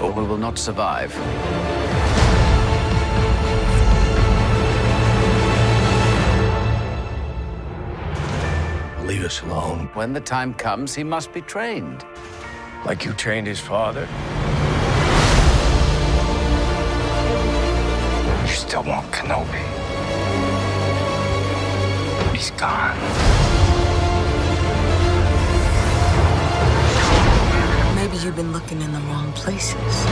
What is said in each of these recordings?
or we will not survive. Leave us alone. When the time comes, he must be trained. Like you trained his father? You still want Kenobi. He's gone. Maybe you've been looking in the wrong places.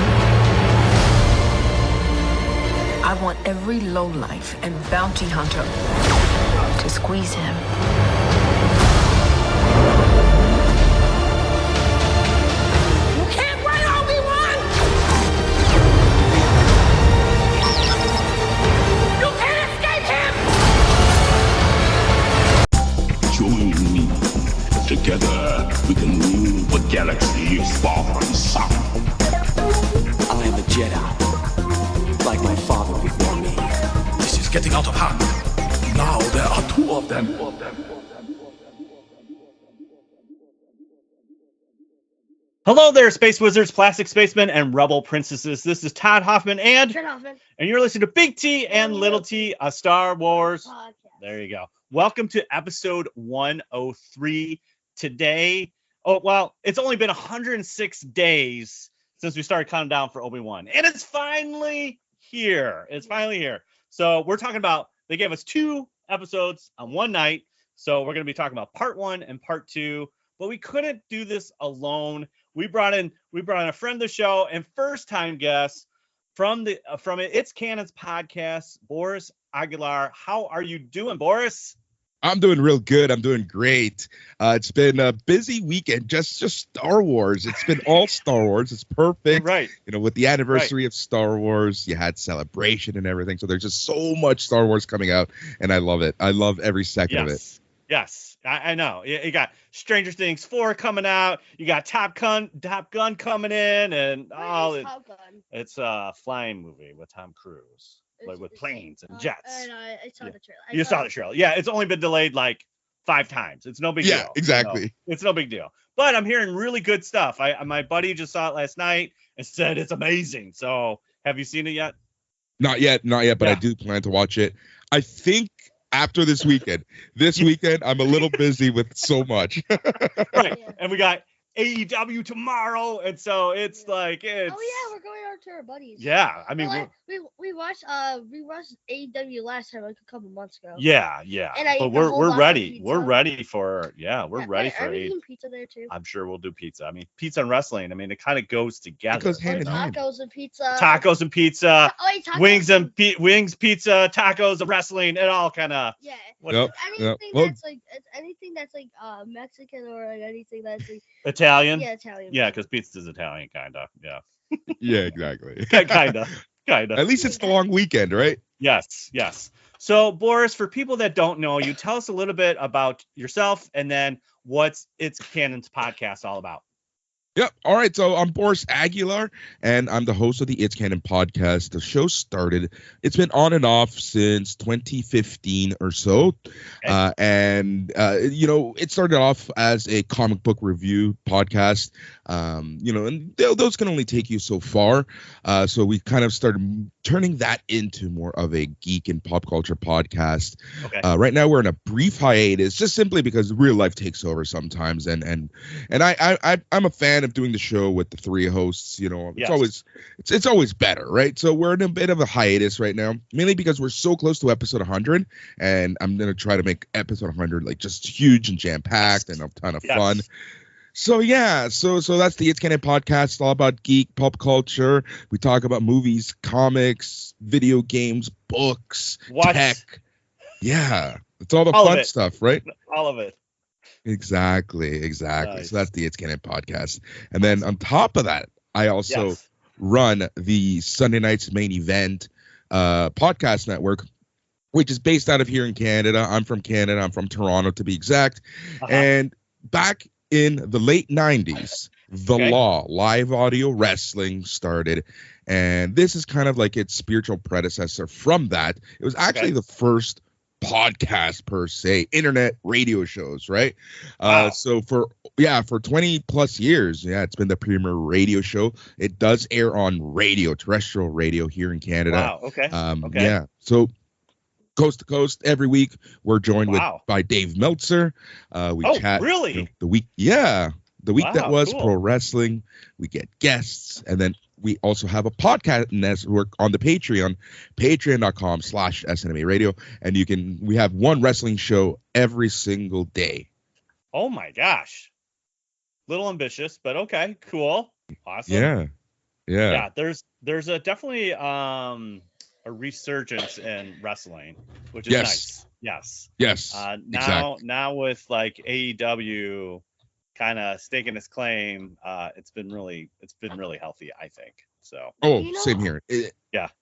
I want every lowlife and bounty hunter to squeeze him. You can't run, Obi-Wan! You can't escape him! Join me. Together, we can rule the galaxy far from the sun. I am a Jedi, like my father before me. This is getting out of hand. Now there are two of them. Hello there, Space Wizards, Plastic Spacemen, and Rebel Princesses. This is Todd Hoffman, and you're listening to Big T and Little T, a Star Wars podcast. There you go. Welcome to episode 103. Today, it's only been 106 days since we started counting down for Obi-Wan, and it's finally here. So we're talking about, they gave us 2 episodes on one night, so we're going to be talking about part 1 and part 2, but we couldn't do this alone. We brought in a friend of the show and first-time guest from Its Canon Podcast, Boris Aguilar. How are you doing, Boris? I'm doing real good. I'm doing great. It's been a busy weekend, just Star Wars. It's been all Star Wars. It's perfect. Right. You know, with the anniversary of Star Wars, you had Celebration and everything. So there's just so much Star Wars coming out, and I love it. I love every second of it. Yes, I know. You got Stranger Things 4 coming out. You got Top Gun coming in, and Top Gun? It's a flying movie with Tom Cruise. With planes and jets. I saw the trailer. You saw the trailer. Yeah, it's only been delayed like 5 times. It's no big deal. Yeah, exactly. It's no big deal. But I'm hearing really good stuff. My buddy just saw it last night and said it's amazing. So have you seen it yet? Not yet, but I do plan to watch it. I think after this weekend. This weekend, I'm a little busy with so much. Right. And we got AEW tomorrow, and so it's like it's. Oh yeah, we're going out to our buddies. Yeah, I mean we watched AEW last time, like a couple months ago. Yeah. And we're ready. We're ready for ready for Are we AEW. eating pizza there too? I'm sure we'll do pizza. I mean, pizza and wrestling. I mean, it kind of goes together. It goes hand in hand. Tacos and pizza. Tacos and pizza. Tacos wings, pizza, tacos, and wrestling. It all kind of. Yeah. Yep. Anything that's like Mexican or like anything that's like Italian. Yeah, Italian. Yeah, because pizza's Italian, kind of. Yeah. Yeah, exactly. kind of. At least it's the long weekend, right? Yes. So, Boris, for people that don't know you, tell us a little bit about yourself and then what's Its Canon's podcast all about. Yep. All right. So I'm Boris Aguilar, and I'm the host of the Its Canon Podcast. The show started. It's been on and off since 2015 or so. Okay. It started off as a comic book review podcast. And those can only take you so far. So we kind of started turning that into more of a geek and pop culture podcast. Okay. Right now we're in a brief hiatus, just simply because real life takes over sometimes. And I'm a fan of doing the show with the 3 hosts. It's always better, right? So we're in a bit of a hiatus right now, mainly because we're so close to episode 100, and I'm gonna try to make episode 100 like just huge and jam packed and a ton of fun. So that's the It's Canon Podcast. It's all about geek pop culture. We talk about movies, comics, video games, books, tech. Yeah, it's all the fun stuff, right? All of it. Exactly. Nice. So that's the It's Canon Podcast. And then on top of that, I also run the Sunday Night's Main Event podcast network, which is based out of here in Canada. I'm from Canada. I'm from Toronto, to be exact. And back in the late 90s, Law, live audio wrestling started. And this is kind of like its spiritual predecessor from that. It was actually the first podcast per se, internet radio shows, right? Wow. So for 20 plus years, it's been the premier radio show. It does air on radio, terrestrial radio here in Canada. Wow. Okay. Okay. Yeah. So coast to coast every week, we're joined by Dave Meltzer. We chat really? The week that was cool. pro wrestling. We get guests, and then we also have a podcast network on the Patreon, patreon.com/SNMA Radio. And we have one wrestling show every single day. Oh my gosh. Little ambitious, but okay, cool. Awesome. Yeah. There's a definitely a resurgence in wrestling, which is nice. Yes. Exactly. Now with like AEW kind of staking its claim, it's been really healthy, I think. So same here.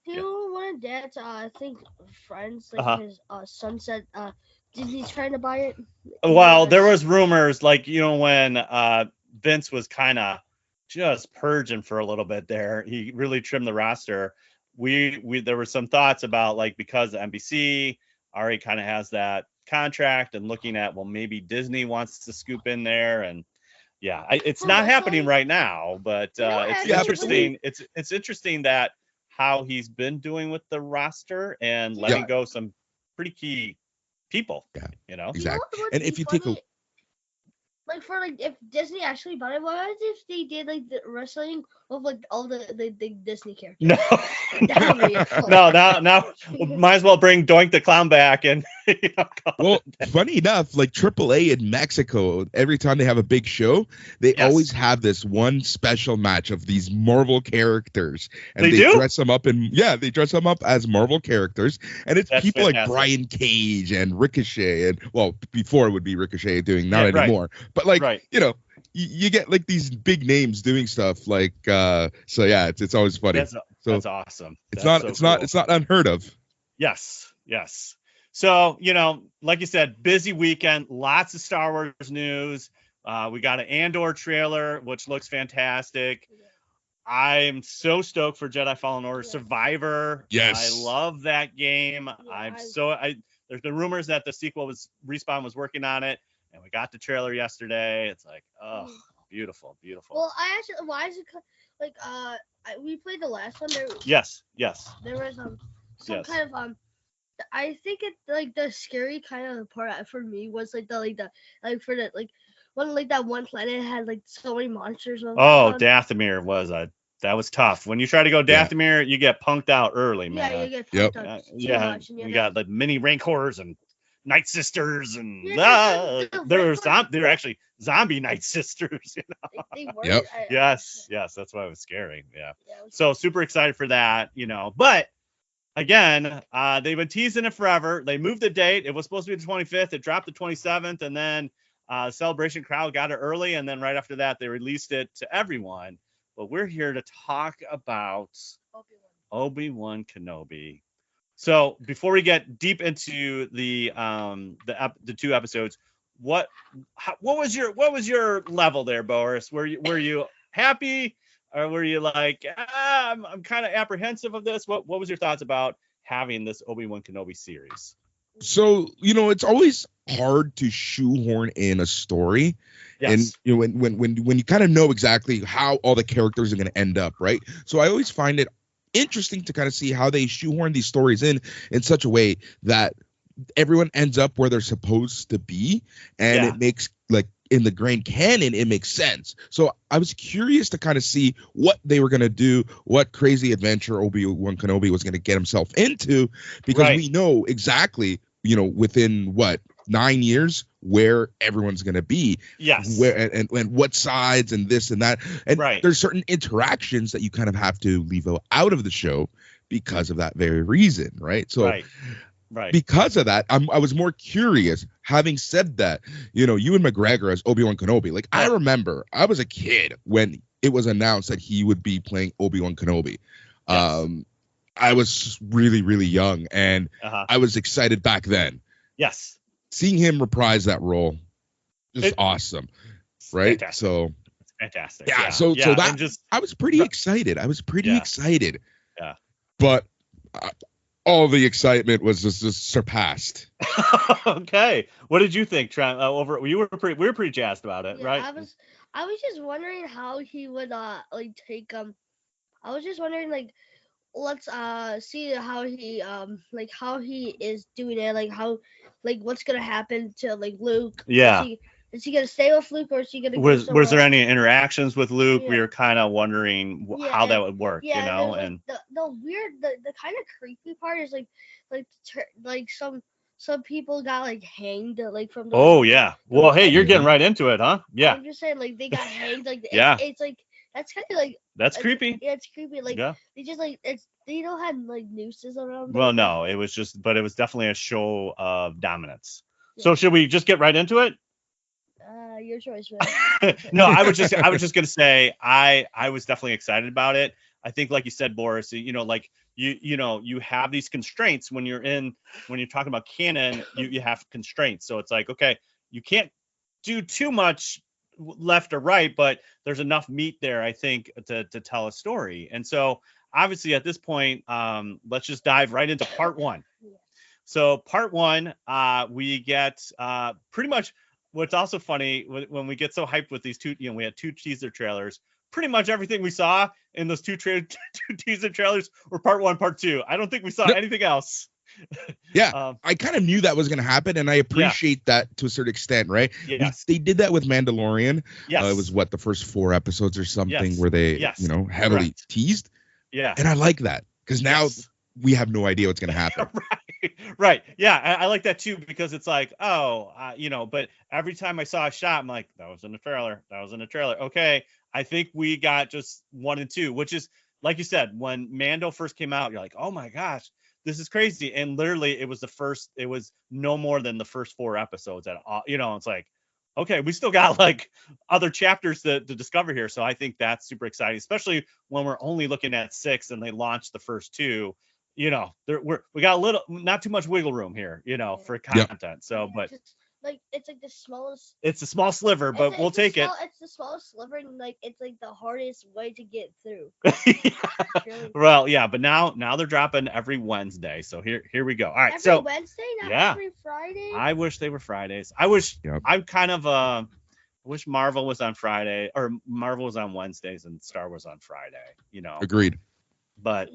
One of Dad's I think friends, like his son said Disney's trying to buy it. Well, there was rumors like, when Vince was kind of just purging for a little bit there, he really trimmed the roster. There were some thoughts about, like, because the NBC already kind of has that contract, and looking at, well, maybe Disney wants to scoop in there, and it's not happening right now, but it's interesting. It's interesting that how he's been doing with the roster and letting go some pretty key people. Exactly. And if you take a if Disney actually bought it, what if they did like the wrestling of like all the Disney characters? No, now might as well bring Doink the Clown back and. Funny enough, like AAA in Mexico, every time they have a big show, they always have this one special match of these Marvel characters, and they dress them up as Marvel characters, and it's people like Brian Cage and Ricochet, and before it would be Ricochet doing, not anymore, but you get like these big names doing stuff like it's always funny. That's awesome. It's not unheard of. Yes. So, like you said, busy weekend, lots of Star Wars news. We got an Andor trailer, which looks fantastic. I'm so stoked for Jedi Fallen Order Survivor. Yes. I love that game. There's been rumors that the sequel Respawn was working on it, and we got the trailer yesterday. It's like, beautiful. Well, we played the last one. Yes. There was kind of I think it like the scary kind of part for me was like that one planet had like so many monsters. Dathomir was tough. When you try to go Dathomir, you get punked out early, man. Yeah, you get punked out too much. You got like mini Rancors and Night Sisters, and they're actually zombie Night Sisters. They were. Yep. Yes, that's why it was scary. Yeah. So super excited for that, but. Again, they've been teasing it forever. They moved the date. It was supposed to be the 25th. It dropped the 27th, and then Celebration crowd got it early, and then right after that, they released it to everyone. But we're here to talk about Obi-Wan Kenobi. So before we get deep into the 2 episodes, what was your level there, Boris? Were you happy? Or were you like, I'm kind of apprehensive of this? What was your thoughts about having this Obi-Wan Kenobi series? So, it's always hard to shoehorn in a story. Yes. And when you kind of know exactly how all the characters are going to end up, right? So I always find it interesting to kind of see how they shoehorn these stories in such a way that everyone ends up where they're supposed to be, and it makes, like, in the grand canon, it makes sense. So I was curious to kind of see what they were going to do, what crazy adventure Obi-Wan Kenobi was going to get himself into, because we know exactly, within 9 years where everyone's going to be, where and what sides and this and that, and there's certain interactions that you kind of have to leave out of the show because of that very reason, right? So because of that, I was more curious. Having said that, Ewan McGregor as Obi-Wan Kenobi, like, I remember I was a kid when it was announced that he would be playing Obi-Wan Kenobi. I was really, really young, and I was excited back then. Yes. Seeing him reprise that role, just awesome, right? Fantastic. So it's fantastic. Yeah. So that I was pretty excited. I was pretty excited. Yeah. But all the excitement was just surpassed. Okay, what did you think, Trent? We were pretty jazzed about it, right? I was just wondering how he would like take I was just wondering like let's see how he is doing it, like how like what's gonna happen to like Luke. Yeah. Is he gonna stay with Luke, or is he gonna was there any interactions with Luke? Yeah. We were kind of wondering how that would work, yeah, you know, and the weird, the kind of creepy part is like some people got like hanged like from the. Oh yeah. Well, hey, you're getting right into it, huh? Yeah. I'm just saying, like they got hanged, like Yeah. It's like that's kind of like. That's creepy. Yeah, it's creepy. Like they just like they don't have like nooses around. Well, no, it was definitely a show of dominance. Yeah. So should we just get right into it? Your choice, man. No, I was just gonna say I was definitely excited about it. I think, like you said, Boris, you know, like you have these constraints when you're talking about canon, you have constraints. So it's like, okay, you can't do too much left or right, but there's enough meat there, I think, to tell a story. And so obviously at this point, let's just dive right into part one. So part one, we get pretty much. What's also funny when we get so hyped with these two, you know, we had 2 teaser trailers. Pretty much everything we saw in those two teaser trailers were part 1, part 2. I don't think we saw anything else. Yeah, I kind of knew that was going to happen, and I appreciate that to a certain extent, right? Yes. They did that with Mandalorian. Yes. It was the first 4 episodes or something where they, heavily teased. Yeah. And I like that because now we have no idea what's going to happen. Right. Yeah, I like that too, because it's like, but every time I saw a shot, I'm like, that was in the trailer. Okay, I think we got just 1 and 2, which is, like you said, when Mando first came out, you're like, oh my gosh, this is crazy. And literally it was no more than the first 4 episodes at all. You know, it's like, okay, we still got like other chapters to discover here. So I think that's super exciting, especially when we're only looking at 6 and they launched the first 2. You know, we got a little, not too much wiggle room here, you know, for content. Yep. So, but like it's like the smallest. It's a small sliver, but we'll take it. It's the smallest sliver, and like it's like the hardest way to get through. Really. Well, yeah, but now they're dropping every Wednesday. So here we go. All right, every Wednesday, not every Friday. I wish they were Fridays. I wish. Yep. I'm kind of I wish Marvel was on Friday, or Marvel was on Wednesdays and Star Wars on Friday. You know. Agreed. But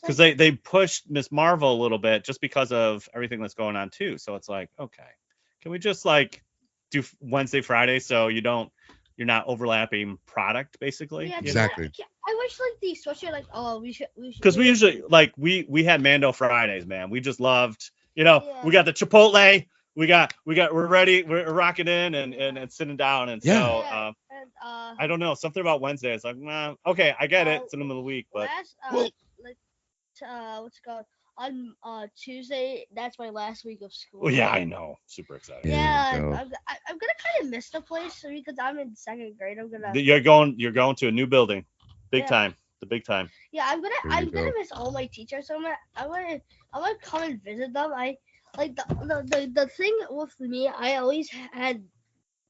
because they pushed Miss Marvel a little bit just because of everything that's going on too. So it's like, okay, can we just like do Wednesday, Friday, so you're not overlapping product basically? Yeah, exactly. I wish like the switcher like, oh, we should because we usually like we had Mando Fridays, man. We just loved, we got the Chipotle. We're ready. We're rocking in and sitting down. And so, I don't know, something about Wednesday. It's like, nah, okay, I get it. It's in the middle of the week, but what's it called? On Tuesday, that's my last week of school. Well, yeah, I know. Super excited. Yeah, I'm gonna kind of miss the place because I'm in 2nd grade. You're going to a new building, big time. The big time. Yeah, I'm gonna miss all my teachers. So I want to come and visit them. Like the thing with me, I always had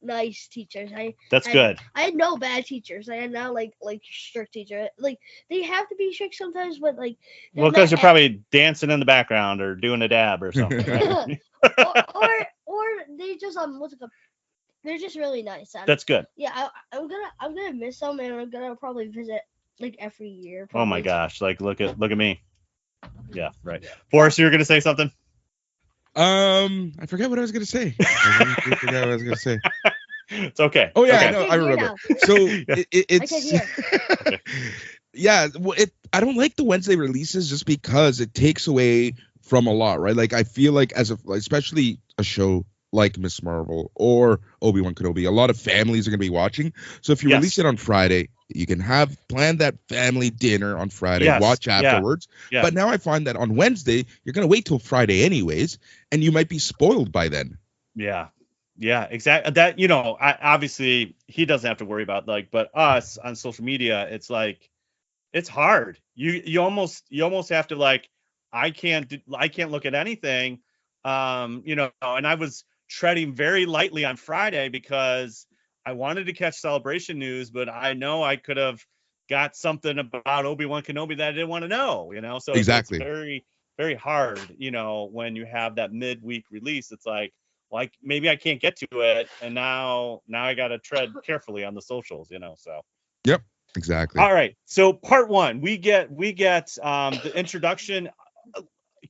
nice teachers. That's good. I had no bad teachers. I had no like strict teacher. Like they have to be strict sometimes, but like. Well, because you're probably dancing in the background or doing a dab or something. Right? or they just what's it called? They're just really nice. That's good. Yeah, I'm gonna miss them, and I'm gonna probably visit like every year. Probably. Oh my gosh! Like look at me. Yeah, right. Boris, you were gonna say something? I forgot what I was gonna say. I forgot what I was gonna say. It's okay. Oh yeah, okay. no, I remember. So it's yeah. Well, I don't like the Wednesday releases just because it takes away from a lot, right? Like I feel like especially a show like Miss Marvel or Obi-Wan Kenobi, a lot of families are gonna be watching. So if you release it on Friday, you can plan that family dinner on Friday, watch afterwards. Yeah. But now I find that on Wednesday, you're going to wait till Friday anyways, and you might be spoiled by then. Yeah. Yeah, exactly. That, obviously he doesn't have to worry about but us on social media, it's like, it's hard. You almost have to like, I can't look at anything. And I was treading very lightly on Friday because I wanted to catch Celebration news, but I know I could have got something about Obi-Wan Kenobi that I didn't want to know, So exactly. It's very, very hard, when you have that midweek release. It's like maybe I can't get to it, and now I got to tread carefully on the socials, so. Yep, exactly. All right, so part one, we get the introduction.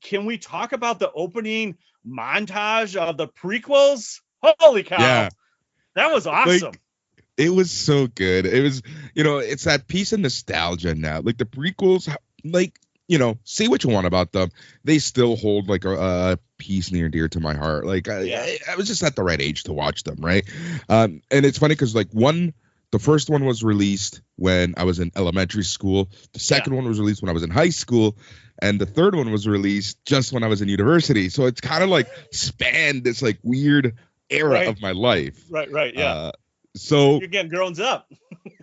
Can we talk about the opening montage of the prequels? Holy cow! Yeah, that was awesome. Like, it was so good. It was, it's that piece of nostalgia now. Like the prequels, like, say what you want about them, they still hold like a piece near and dear to my heart. Like I was just at the right age to watch them, right? And it's funny because like the first one was released when I was in elementary school. The second one was released when I was in high school. And the third one was released just when I was in university. So it's kind of like spanned this like weird era of my life. Right, yeah. So you're getting grown up.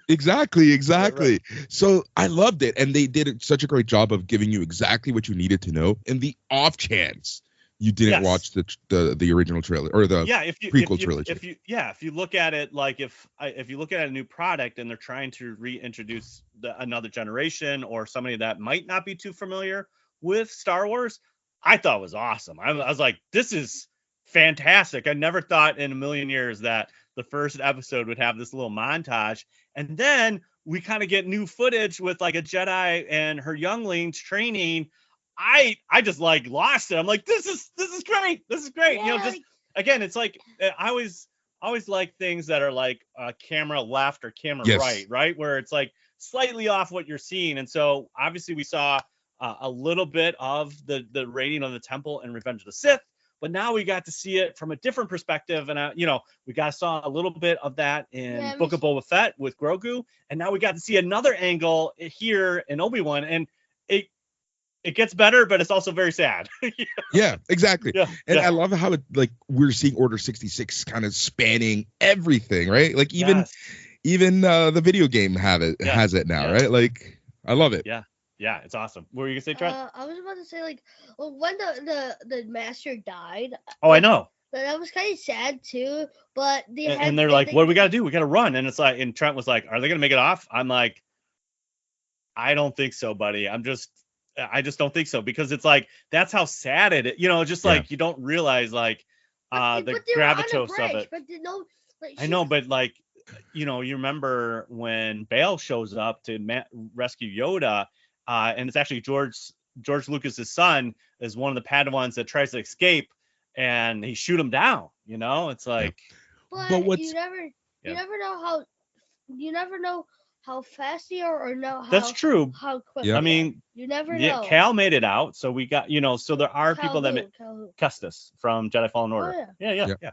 Exactly. Right. So I loved it. And they did such a great job of giving you exactly what you needed to know. In the off chance you didn't watch the original trailer or the prequel trilogy. If you look at it like if you look at a new product and they're trying to reintroduce another generation or somebody that might not be too familiar with Star Wars, I thought it was awesome. I was like, this is fantastic. I never thought in a million years that the first episode would have this little montage, and then we kind of get new footage with like a Jedi and her younglings training. I just like lost it. I'm like, this is great. This is great. Yeah, again, it's like I always like things that are like camera left or camera right, where it's like slightly off what you're seeing. And so obviously we saw a little bit of the raiding of the temple in Revenge of the Sith, but now we got to see it from a different perspective. And we saw a little bit of that in Book of Boba Fett with Grogu, and now we got to see another angle here in Obi-Wan, and it gets better, but it's also very sad. Yeah, exactly. Yeah, and I love how it, like, we're seeing Order 66 kind of spanning everything, right? Like even the video game has it now, right? Like, I love it. Yeah, it's awesome. What were you gonna say, Trent? I was about to say, like, when the master died. Oh, I know. That was kind of sad too. But they're like, what do we gotta do? We gotta run. And it's like, and Trent was like, are they gonna make it off? I'm like, I don't think so, buddy. I just don't think so, because it's like, that's how sad it is. Just like you don't realize like the gravitas of it. But I know, but like, you remember when Bail shows up to rescue Yoda, and it's actually George Lucas's son is one of the Padawans that tries to escape, and he shoot him down. It's like, but you never know how fast you are, or know how. That's true. How quick. Yeah. I mean, you never know. Yeah, Cal made it out, so we got so there are people that Kestis from Jedi Fallen Order. Oh, yeah.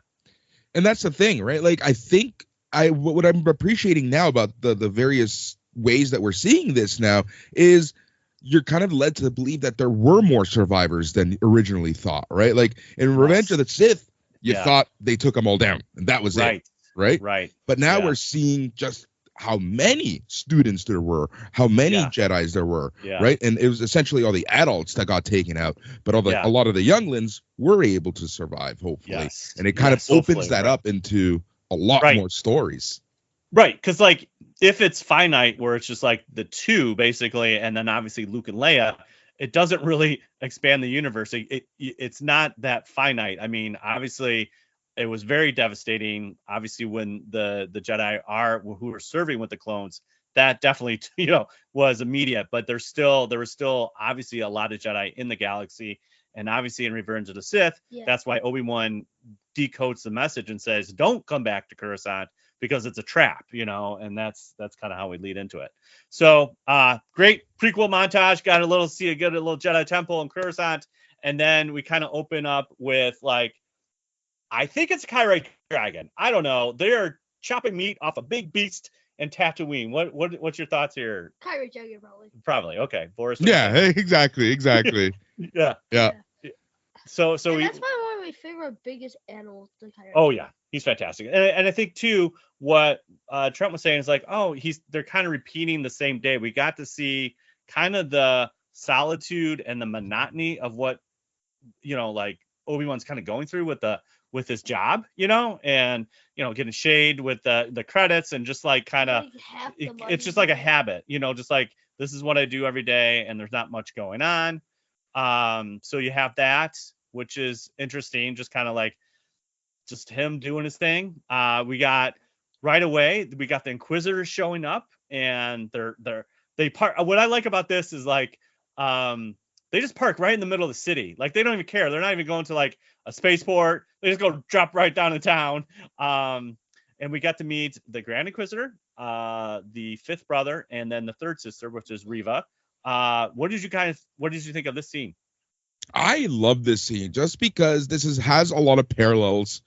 And that's the thing, right? Like, I think what I'm appreciating now about the various ways that we're seeing this now is you're kind of led to believe that there were more survivors than originally thought, right? Like in Revenge of the Sith, you thought they took them all down, and that was it, right? Right. But now we're seeing just how many students there were, how many Jedis there were, right? And it was essentially all the adults that got taken out, but a lot of the younglings were able to survive, hopefully. And it kind of opens that up into a lot more stories. Right, because like if it's finite, where it's just like the two basically, and then obviously Luke and Leia, it doesn't really expand the universe. It's not that finite. I mean, obviously, it was very devastating. Obviously, when the Jedi who are serving with the clones, that definitely was immediate. But there was still obviously a lot of Jedi in the galaxy, and obviously in Revenge of the Sith, that's why Obi-Wan decodes the message and says, "Don't come back to Coruscant because it's a trap," and that's kind of how we lead into it. So great prequel montage. Got a little Jedi temple in Coruscant, and then we kind of open up with like, I think it's a Kyrite dragon. I don't know. They are chopping meat off a big beast in Tatooine. What's your thoughts here? Kyrite dragon, probably. Probably. Okay, Boris. Yeah, exactly. Yeah. So that's probably one of my favorite biggest animals. The Kyrite. Oh yeah, he's fantastic. And I think too, what Trent was saying is like, they're kind of repeating the same day. We got to see kind of the solitude and the monotony of what like Obi-Wan's kind of going through with his job, and getting shade with the credits, and just like kind of it's just like a habit, just like, this is what I do every day, and there's not much going on. So you have that, which is interesting, just kind of like just him doing his thing. We got right away, we got the Inquisitors showing up, and they park. What I like about this is like they just park right in the middle of the city. Like they don't even care. They're not even going to like a spaceport. They just go drop right down in town. And we got to meet the Grand Inquisitor, the fifth brother, and then the third sister, which is Riva. What did you think of this scene? I love this scene just because this has a lot of parallels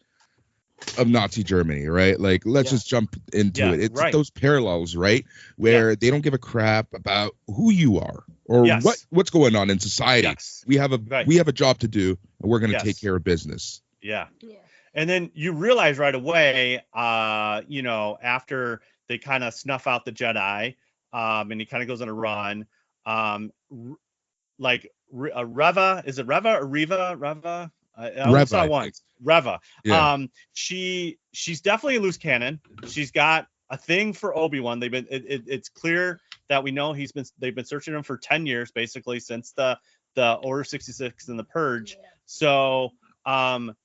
of Nazi Germany, right? Like, let's just jump into it. It's those parallels, right? Where they don't give a crap about who you are or what's going on in society. Yes. We have a job to do, and we're going to take care of business. Yeah. And then you realize right away, after they kind of snuff out the Jedi, and he kind of goes on a run, Reva, is it Reva or Riva? Reva? I only saw once. Reva. Yeah. She's definitely a loose cannon. She's got a thing for Obi-Wan. It's clear that we know they've been searching him for 10 years, basically, since the Order 66 and the Purge. Yeah. So, and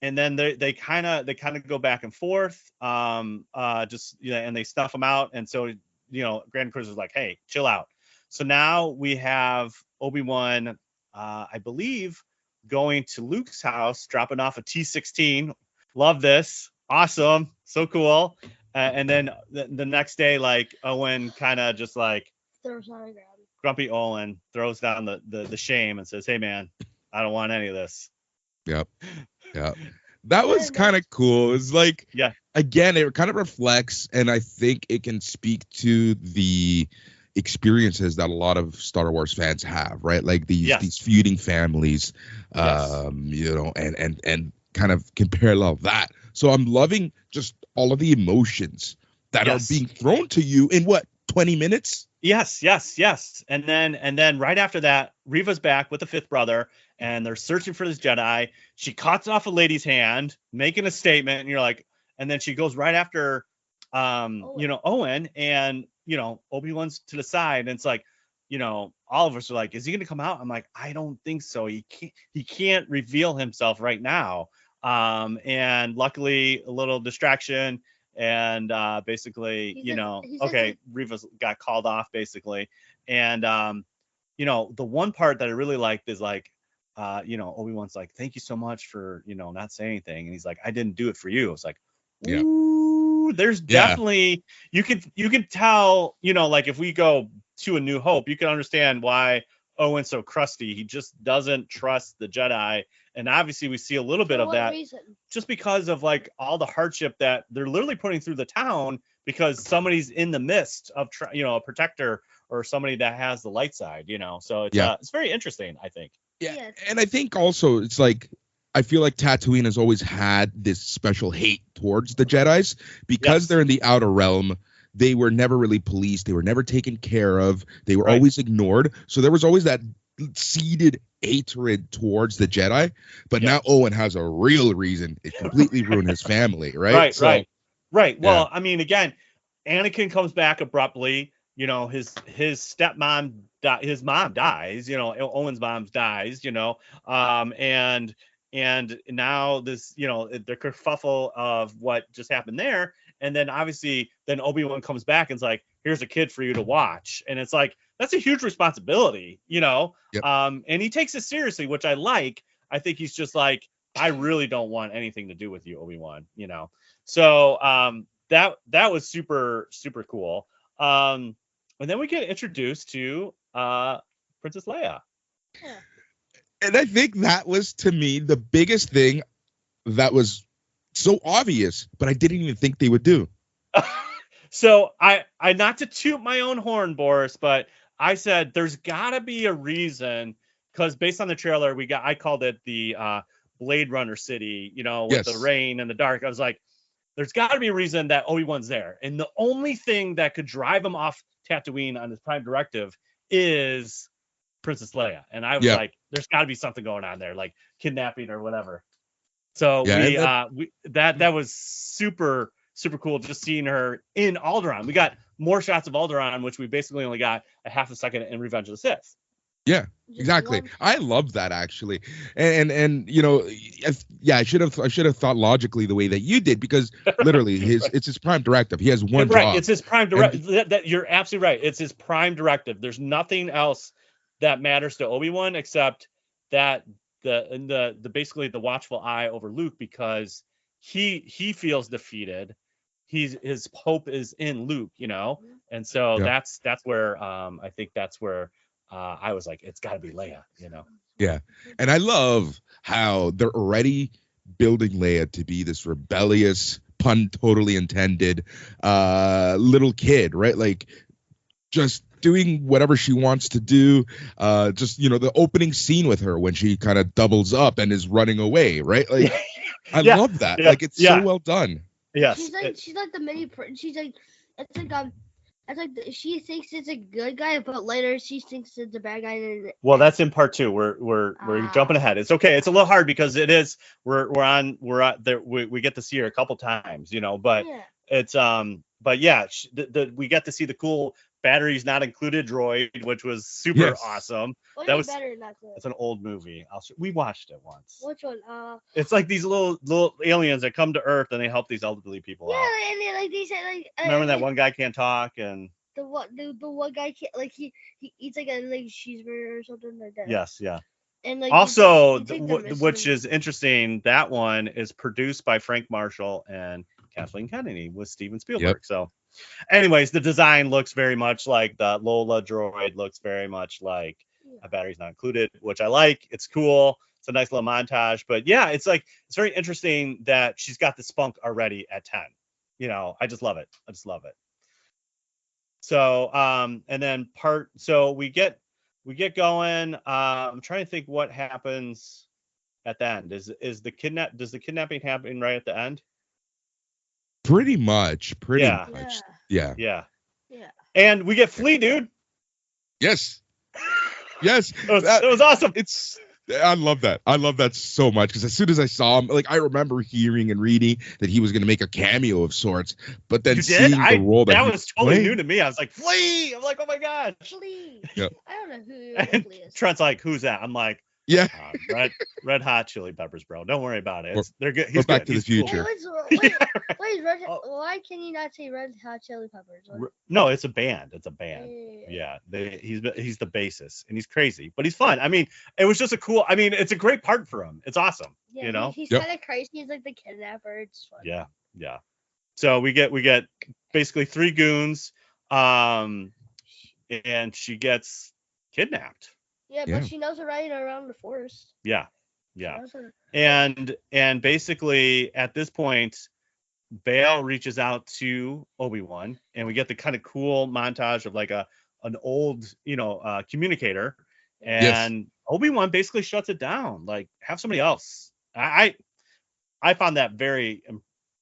then they kind of go back and forth, and they stuff him out. And so, Grand Inquisitor's like, hey, chill out. So now we have Obi-Wan, I believe, going to Luke's house, dropping off a T-16. Love this. Awesome. So cool. And then the next day, like, Owen kind of just like grumpy Owen throws down the shame and says, hey, man, I don't want any of this. Yep. That was kind of cool. It's like, again, it kind of reflects, and I think it can speak to the experiences that a lot of Star Wars fans have, right? Like these feuding families, and kind of can parallel that. So I'm loving just all of the emotions that are being thrown to you in 20 minutes? Yes. And then right after that, Riva's back with the fifth brother, and they're searching for this Jedi. She cuts off a lady's hand, making a statement, and you're like, and then she goes right after Owen, and Obi-Wan's to the side, and it's like, all of us are like, is he gonna come out? I'm like, I don't think so. He can't reveal himself right now. And luckily a little distraction, and basically, Riva's got called off basically. And the one part that I really liked is like, Obi-Wan's like, thank you so much for, not saying anything. And he's like, I didn't do it for you. It's like, ooh, there's definitely, you can tell, like if we go to A New Hope, you can understand why Owen's so crusty. He just doesn't trust the Jedi. And obviously we see a little bit of that just because of like all the hardship that they're literally putting through the town because somebody's in the midst of, a protector or somebody that has the light side, so it's very interesting, I think. Yeah. And I think also it's like, I feel like Tatooine has always had this special hate towards the Jedis because they're in the outer realm. They were never really policed. They were never taken care of. They were always ignored. So there was always that seeded hatred towards the Jedi. But now Owen has a real reason. It completely ruined his family, right? Right. Well, I mean, again, Anakin comes back abruptly. His stepmom, his mom dies. Owen's mom dies. And now this, the kerfuffle of what just happened there. And then obviously then Obi-Wan comes back and it's like, here's a kid for you to watch. And it's like, that's a huge responsibility, and he takes it seriously, which I like. I think he's just like, I really don't want anything to do with you, Obi-Wan, So that was super, super cool. And then we get introduced to Princess Leia. Yeah. And I think that was, to me, the biggest thing that was so obvious, but I didn't even think they would do. So I not to toot my own horn, Boris, but I said there's got to be a reason, because based on the trailer, I called it the Blade Runner city, with the rain and the dark. I was like, there's got to be a reason that Obi-Wan's there. And the only thing that could drive him off Tatooine on his prime directive is Princess Leia. And I was like, there's got to be something going on there, like kidnapping or whatever. So that was super, super cool, just seeing her in Alderaan. We got more shots of Alderaan, which we basically only got a half a second in Revenge of the Sith. Yeah, exactly. I love that actually, and you know, yeah, I should have thought logically the way that you did, because literally it's his prime directive. He has one right. job. It's his prime directive. That you're absolutely right. It's his prime directive. There's nothing else that matters to Obi-Wan except that the basically the watchful eye over Luke, because he feels defeated. His hope is in Luke, you know, and so that's where I think that's where I was like, it's got to be Leia, you know. Yeah, and I love how they're already building Leia to be this rebellious, pun totally intended, little kid, right? Like just doing whatever she wants to do. Just, you know, the opening scene with her when she kind of doubles up and is running away, right? Like I love that. Like it's so well done. Yes. She's like the mini. She's like, it's like she thinks it's a good guy, but later she thinks it's a bad guy. Well, that's in part 2. We're jumping ahead. It's okay. It's a little hard because it is. We're at there. We get to see her a couple times, you know. But it's But yeah, we get to see the cool batteries not included droid, which was super awesome. That was it's an old movie. We watched it once. Which one? It's like these little aliens that come to Earth and they help these elderly people out. Yeah, and like they said, like remember that one guy can't talk and the one guy can't, like he eats like a cheeseburger or something like that. Yes, yeah. And like also, which is interesting, that one is produced by Frank Marshall and Kathleen Kennedy with Steven Spielberg. So anyways, the design looks very much like the Lola droid, looks very much like a battery's not included, which I like. It's cool. It's a nice little montage. But yeah, it's very interesting that she's got the spunk already at 10. You know, I just love it. So and then we get going. I'm trying to think what happens at the end. Does the kidnapping happen right at the end? Pretty much. Yeah. And we get Flea, dude. Yes. It was awesome. I love that. I love that so much, because as soon as I saw him, like I remember hearing and reading that he was going to make a cameo of sorts, but then seeing the role that was totally new to me. I was like, Flea. I'm like, oh my god, Flea. Yep. I don't know who Flea is. Trent's like, who's that? I'm like, yeah, Red Hot Chili Peppers, bro. Don't worry about it. They're good. He's Back to the Future. Wait, why can you not say Red Hot Chili Peppers? No, it's a band. Yeah, he's the bassist, and he's crazy, but he's fun. I mean, it was just it's a great part for him. It's awesome. Yeah, you know, he's kind of crazy. He's like the kidnapper. It's fun. Yeah. So we get basically 3 goons, and she gets kidnapped. Yeah, but she knows her right around the forest. Yeah. And basically at this point, Bail reaches out to Obi-Wan, and we get the kind of cool montage of like an old, communicator, and Obi-Wan basically shuts it down. Like, have somebody else. I found that very,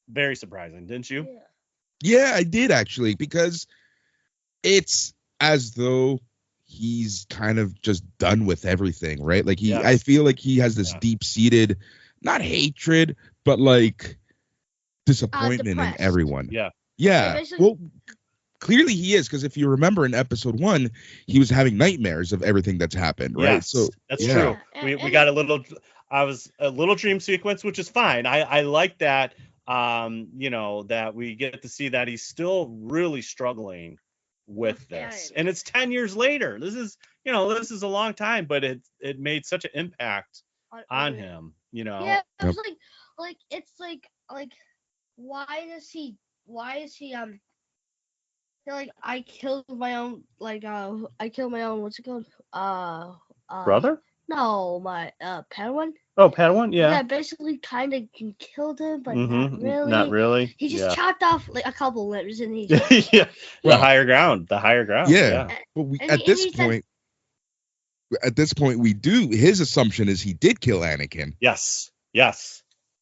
very surprising, didn't you? Yeah, I did actually, because it's as though he's kind of just done with everything, right? Like I feel like he has this deep-seated, not hatred, but like disappointment in everyone. Yeah. Well, clearly he is, because if you remember in episode 1, he was having nightmares of everything that's happened, right? Yes, so that's true. We got a little dream sequence, which is fine. I like that. That we get to see that he's still really struggling with this, and it's 10 years later. This is a long time, but it made such an impact on him. Yeah, it was like it's like why is he like I killed my own what's it called brother? No, my Padawan. Oh, Padawan, yeah. Yeah, basically kind of killed him, but not really. He just chopped off like a couple limbs, and he the higher ground. Yeah. But at this point, his assumption is he did kill Anakin. Yes.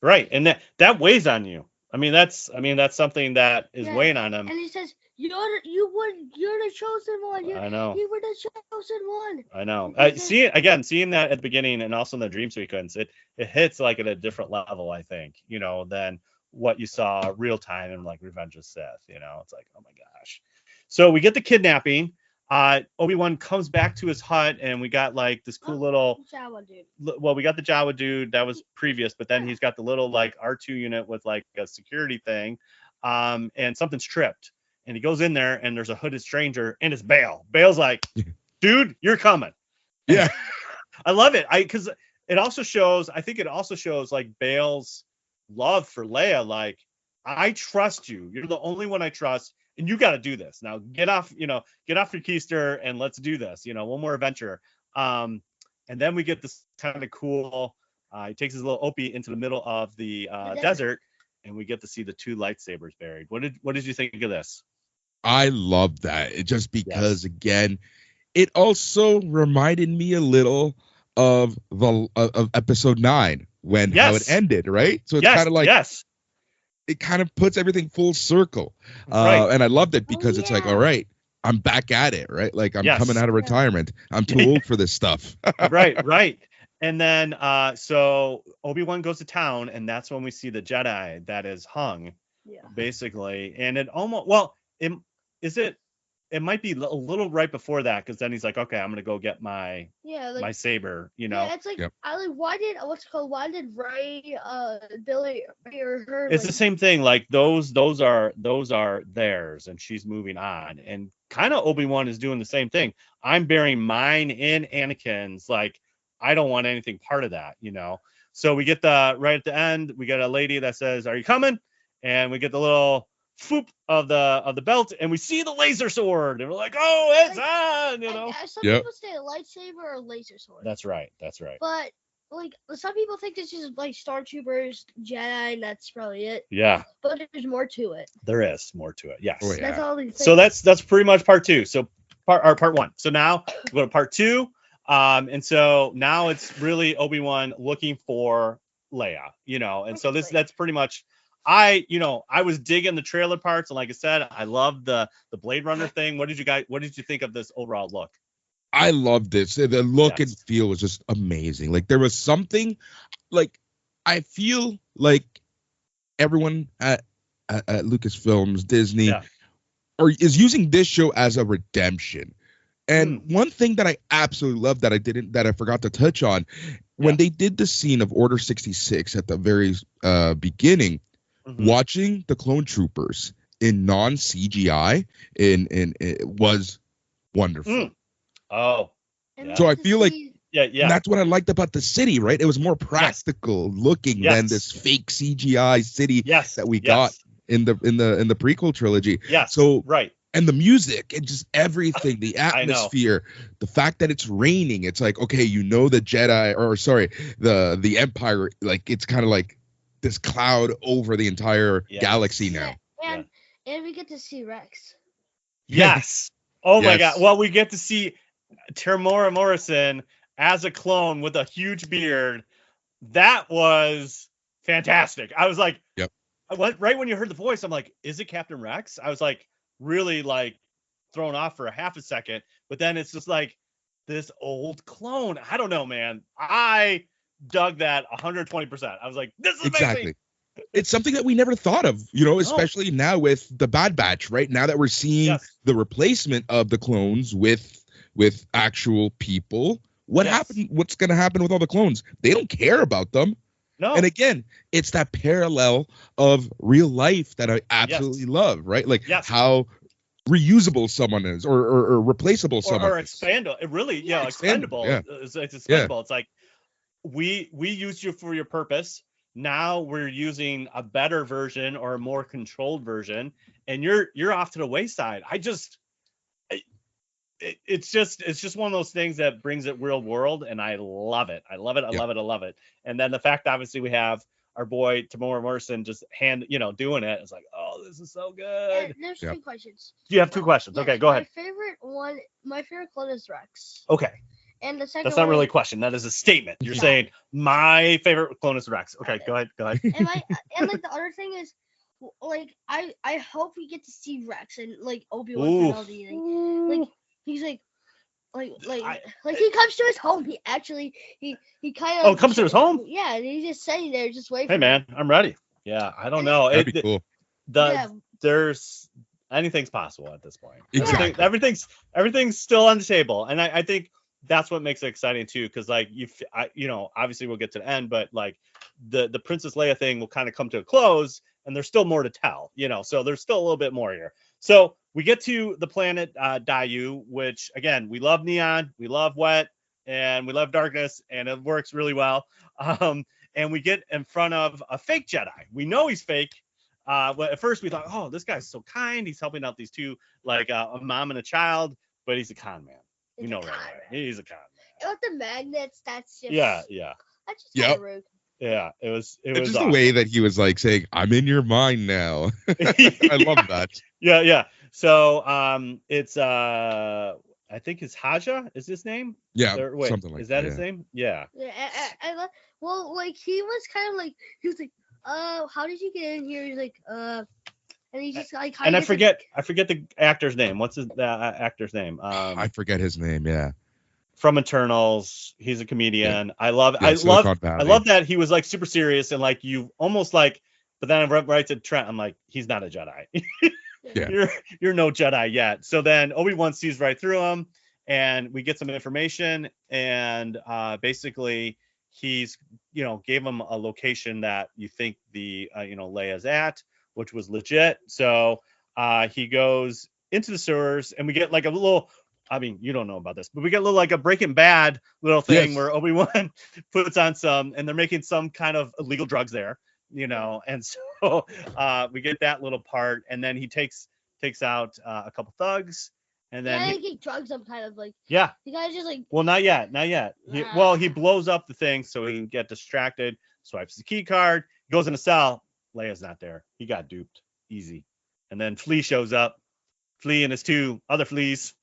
Right, and that weighs on you. I mean, that's something that is weighing on him. And he says, You're the chosen one. I know. You were the chosen one. I know. Seeing that at the beginning and also in the dream sequence, it hits like at a different level, I think, than what you saw real time in like Revenge of Sith. It's like, oh my gosh. So we get the kidnapping. Obi-Wan comes back to his hut, and we got like this cool little Jawa dude. Well, we got the Jawa dude that was previous, but then he's got the little like R2 unit with like a security thing, and something's tripped, and he goes in there, and there's a hooded stranger, and it's Bail. Bail's like, dude, you're coming. Yeah. I love it. Because it also shows, I think it also shows like Bail's love for Leia. Like, I trust you. You're the only one I trust, and you got to do this. Now get off your keister and let's do this. One more adventure. And then we get this kind of cool. He takes his little Opie into the middle of the desert, and we get to see the two lightsabers buried. What did you think of this? I love that. It just because again, it also reminded me a little of episode 9 when how it ended, right? So it's kind of like it kind of puts everything full circle. And I loved it because it's like, all right, I'm back at it, right? Like I'm coming out of retirement. I'm too old for this stuff. right. And then so Obi-Wan goes to town, and that's when we see the Jedi that is hung, basically. And it almost it might be a little right before that, because then he's like, okay, I'm gonna go get my my saber, Yeah, it's like why did Rey, Billy or her? It's the same thing. Like those are theirs, and she's moving on. And kind of Obi-Wan is doing the same thing. I'm burying mine in Anakin's. Like, I don't want anything part of that, So we get right at the end, we get a lady that says, "Are you coming?" And we get the little foop of the belt, and we see the laser sword, and we're like, "Oh, it's on!" Some people say a lightsaber or a laser sword. That's right. But like some people think this is like Star Troopers, Jedi, and that's probably it. Yeah. But there's more to it. There is more to it. Yes. Oh, yeah. That's all these things. So that's pretty much part 2. So part 1. So now we go to part 2. And so now it's really Obi-Wan looking for Leia, and so that's pretty much. I was digging the trailer parts, and like I said, I love the Blade Runner thing. What did you think of this overall look? I love this. The look and feel was just amazing. Like there was something, like I feel like everyone at Lucasfilms, Disney, is using this show as a redemption. And one thing that I absolutely love that I forgot to touch on, when they did the scene of Order 66 at the very beginning. Watching the clone troopers in non-CGI it was wonderful. Oh, so I feel like and that's what I liked about the city, right? It was more practical looking than this fake CGI city that we got in the prequel trilogy. So and the music and just everything, the atmosphere, the fact that it's raining, it's like, okay, the Jedi the Empire, like it's kind of like this cloud over the entire galaxy now. And we get to see Rex. Yes. Oh my God. Well, we get to see Temuera Morrison as a clone with a huge beard. That was fantastic. I was like, right when you heard the voice, I'm like, is it Captain Rex? I was like really like thrown off for a half a second, but then it's just like this old clone. I don't know, man. I dug that 120%. I was like, this is amazing. Exactly. It's something that we never thought of, especially now with the Bad Batch, right? Now that we're seeing the replacement of the clones with actual people. What happened? What's going to happen with all the clones? They don't care about them. No. And again, it's that parallel of real life that I absolutely love, right? Like how reusable someone is or replaceable someone or expandable. It really, expendable. Yeah. It's expendable. It's like, we used you for your purpose. Now we're using a better version or a more controlled version, and you're off to the wayside. It's just one of those things that brings it real world, and I love it. I love it. And then the fact, obviously, we have our boy Temuera Morrison just doing it. It's like, oh, this is so good. There's 2 questions. You have 2 questions. Yes, okay, go ahead. My favorite clone is Rex. Okay. And the second That's not really a question. That is a statement. You're saying my favorite clone is Rex. Okay, go ahead. And like the other thing is, like I hope we get to see Rex and like Obi-Wan Kenobi. Like he's like he comes to his home. He actually he kind of comes to his home. Yeah, and he's just sitting there, just waiting. Hey man, I'm ready. Yeah, I don't know. That'd be cool. There's anything's possible at this point. Exactly. Everything's still on the table, and I think that's what makes it exciting too, because like obviously we'll get to the end, but like the Princess Leia thing will kind of come to a close, and there's still more to tell, so there's still a little bit more here. So we get to the planet Daiyu, which again, we love neon, we love wet, and we love darkness, and it works really well. And we get in front of a fake Jedi. We know he's fake. Well, at first we thought, oh, this guy's so kind. He's helping out these two, like a mom and a child, but he's a con man. We know right away. He's a con man. And with the magnets, that's just yeah. That's just kind of rude. Yeah, it was just awesome. the way that he was like saying, "I'm in your mind now." I love that. So it's I think it's Haja is his name. Yeah, wait, something like is that that, his name? Yeah. Yeah, well, like he was kind of like he was like, how did you get in here? He's like, and he just like. And I forget the actor's name. What's his actor's name? I forget his name. Yeah. From Eternals, he's a comedian. Yeah. I love that he was like super serious and like you almost like, but then I right to Trent, I'm like, he's not a Jedi. Yeah. You're no Jedi yet. So then Obi-Wan sees right through him, and we get some information, and basically he's gave him a location that you think the Leia's at, which was legit. So he goes into the sewers, and we get like a little. I mean, you don't know about this, but we get a little like a Breaking Bad little thing where Obi-Wan puts on some, and they're making some kind of illegal drugs there, and so we get that little part, and then he takes out a couple thugs, and then he drugs them kind of like the guy's just like not yet. He blows up the thing so he can get distracted, swipes the key card, goes in a cell. Leia's not there. He got duped easy, and then Flea shows up. Flea and his two other fleas.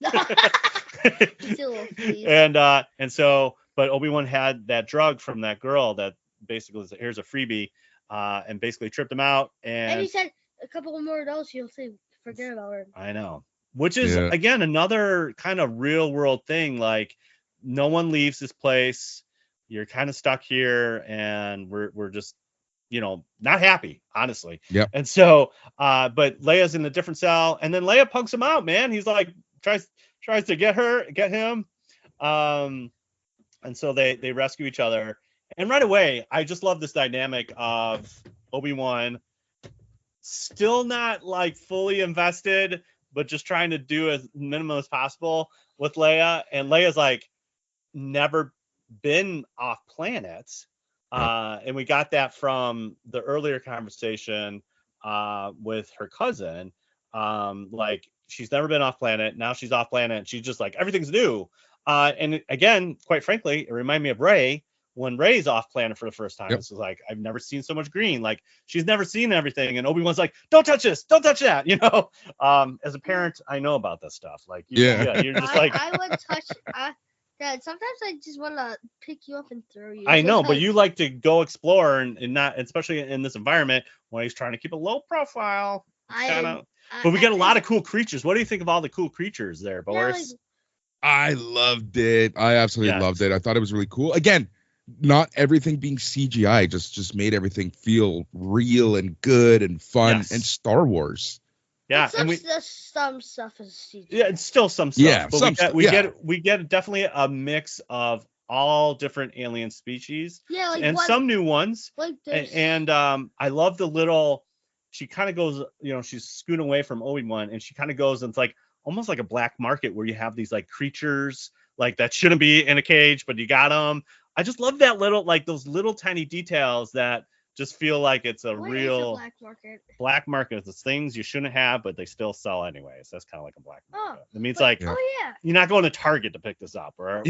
and so, but Obi-Wan had that drug from that girl that basically was, here's a freebie, and basically tripped him out. And he said a couple more adults, you'll say, forget about her. I know. Which is, again, another kind of real world thing. Like, no one leaves this place. You're kind of stuck here, and we're just, not happy, honestly. Yeah. And so, but Leia's in a different cell, and then Leia punks him out, man. He's like, tries to get him. And so they rescue each other. And right away, I just love this dynamic of Obi-Wan still not like fully invested, but just trying to do as minimum as possible with Leia. And Leia's like never been off planets. And we got that from the earlier conversation with her cousin. Like, she's never been off planet. Now she's off planet. And she's just like, everything's new. And again, quite frankly, it reminded me of Rey when Rey's off planet for the first time. This was like, I've never seen so much green. Like, she's never seen everything. And Obi-Wan's like, don't touch this. Don't touch that. As a parent, I know about this stuff. Like, you're just like, I would touch. Dad, sometimes I just want to pick you up and throw you. I know, but you like to go explore and not, especially in this environment when he's trying to keep a low profile. But we get a lot of cool creatures. What do you think of all the cool creatures there, Boris? I loved it. I absolutely loved it. I thought it was really cool. Again, not everything being CGI just made everything feel real and good and fun and Star Wars. Yeah, and some stuff is CGI. Yeah, it's still some stuff. Yeah, but we get definitely a mix of all different alien species. Yeah, like and some new ones. Like this. And I love the little. She kind of goes, she's scooting away from Obi-Wan, and she kind of goes, and it's like almost like a black market where you have these like creatures like that shouldn't be in a cage, but you got them. I just love that little, like those little tiny details that just feel like it's a real black market. Black market. It's things you shouldn't have, but they still sell anyways. That's kind of like a black market. It means you're not going to Target to pick this up, or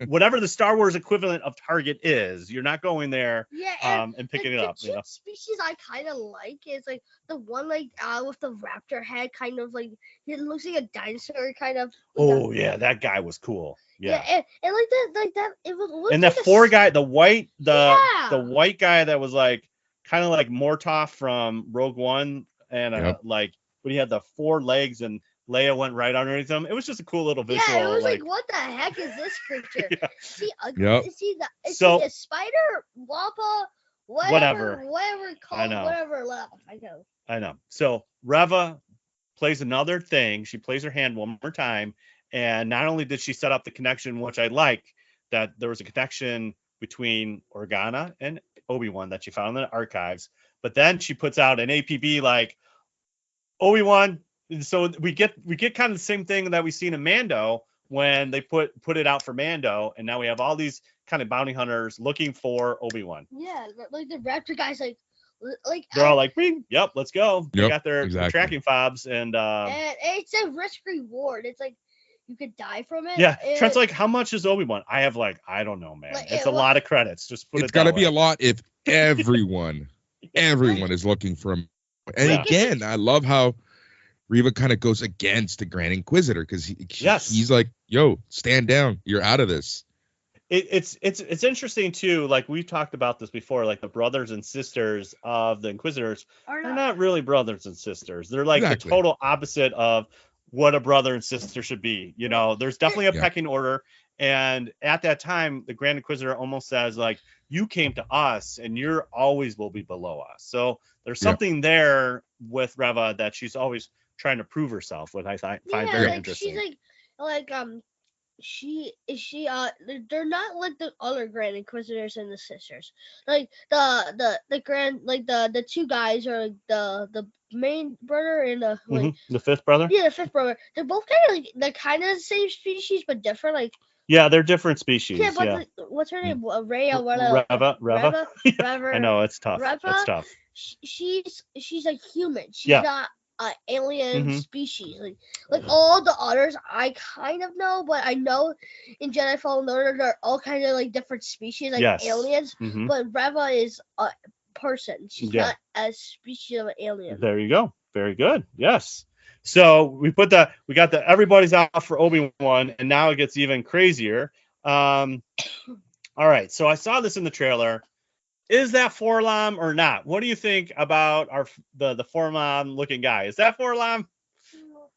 whatever the Star Wars equivalent of Target is. You're not going there and picking it up. The species I kind of like is like the one like with the raptor head, kind of like it looks like a dinosaur kind of. Oh yeah, that guy was cool. Yeah, and like that. It was. And the the white guy that was like kind of like Mortov from Rogue One, and but he had the 4 legs, and Leia went right underneath him. It was just a cool little visual. Yeah, it was like what the heck is this creature? Is he a spider, wappa, whatever called, whatever left? I know. So Reva plays another thing. She plays her hand one more time. And not only did she set up the connection, which I like, that there was a connection between Organa and Obi-Wan that she found in the archives, but then she puts out an APB like Obi-Wan. So we get kind of the same thing that we seen in Mando when they put it out for Mando, and now we have all these kind of bounty hunters looking for Obi-Wan. Yeah, like the Raptor guys, like they're all like, yep, let's go. They got their exactly. tracking fobs, and it's a risk reward. It's like you could die from it. Yeah, Trent's like, how much is Obi-Wan? I have I don't know, man. It's a lot of credits. Just put it's got to be a lot if everyone is looking for him. And again, I love how Reva kind of goes against the Grand Inquisitor because he's like, yo, stand down. You're out of this. It's interesting too. Like we've talked about this before. Like the brothers and sisters of the Inquisitors are not really brothers and sisters. They're like the total opposite of what a brother and sister should be. You know, there's definitely a pecking order. And at that time, the Grand Inquisitor almost says like, you came to us and you're always will be below us. So there's something there with Reva that she's always trying to prove herself, what I find very interesting. She's they're not like the other Grand Inquisitors and the sisters. Like the grand, like the two guys are like the main brother and the fifth brother. Yeah, the fifth brother. They're both kind of like they're kind of the same species but different. Like they're different species. Yeah, but what's her name? Rhea. Reva. I know it's tough. Reva, it's tough. She's like human. She's not alien species. Like all the others I kind of know, but I know in Jedi Fallen Order they're all kind of like different species, like aliens. But Reva is a person. She's not a species of an alien. There you go. Very good. Yes. So we got everybody's out for Obi-Wan, and now it gets even crazier. All right. So I saw this in the trailer. Is that Forlom or not? What do you think about the Forlom looking guy? Is that Forlom?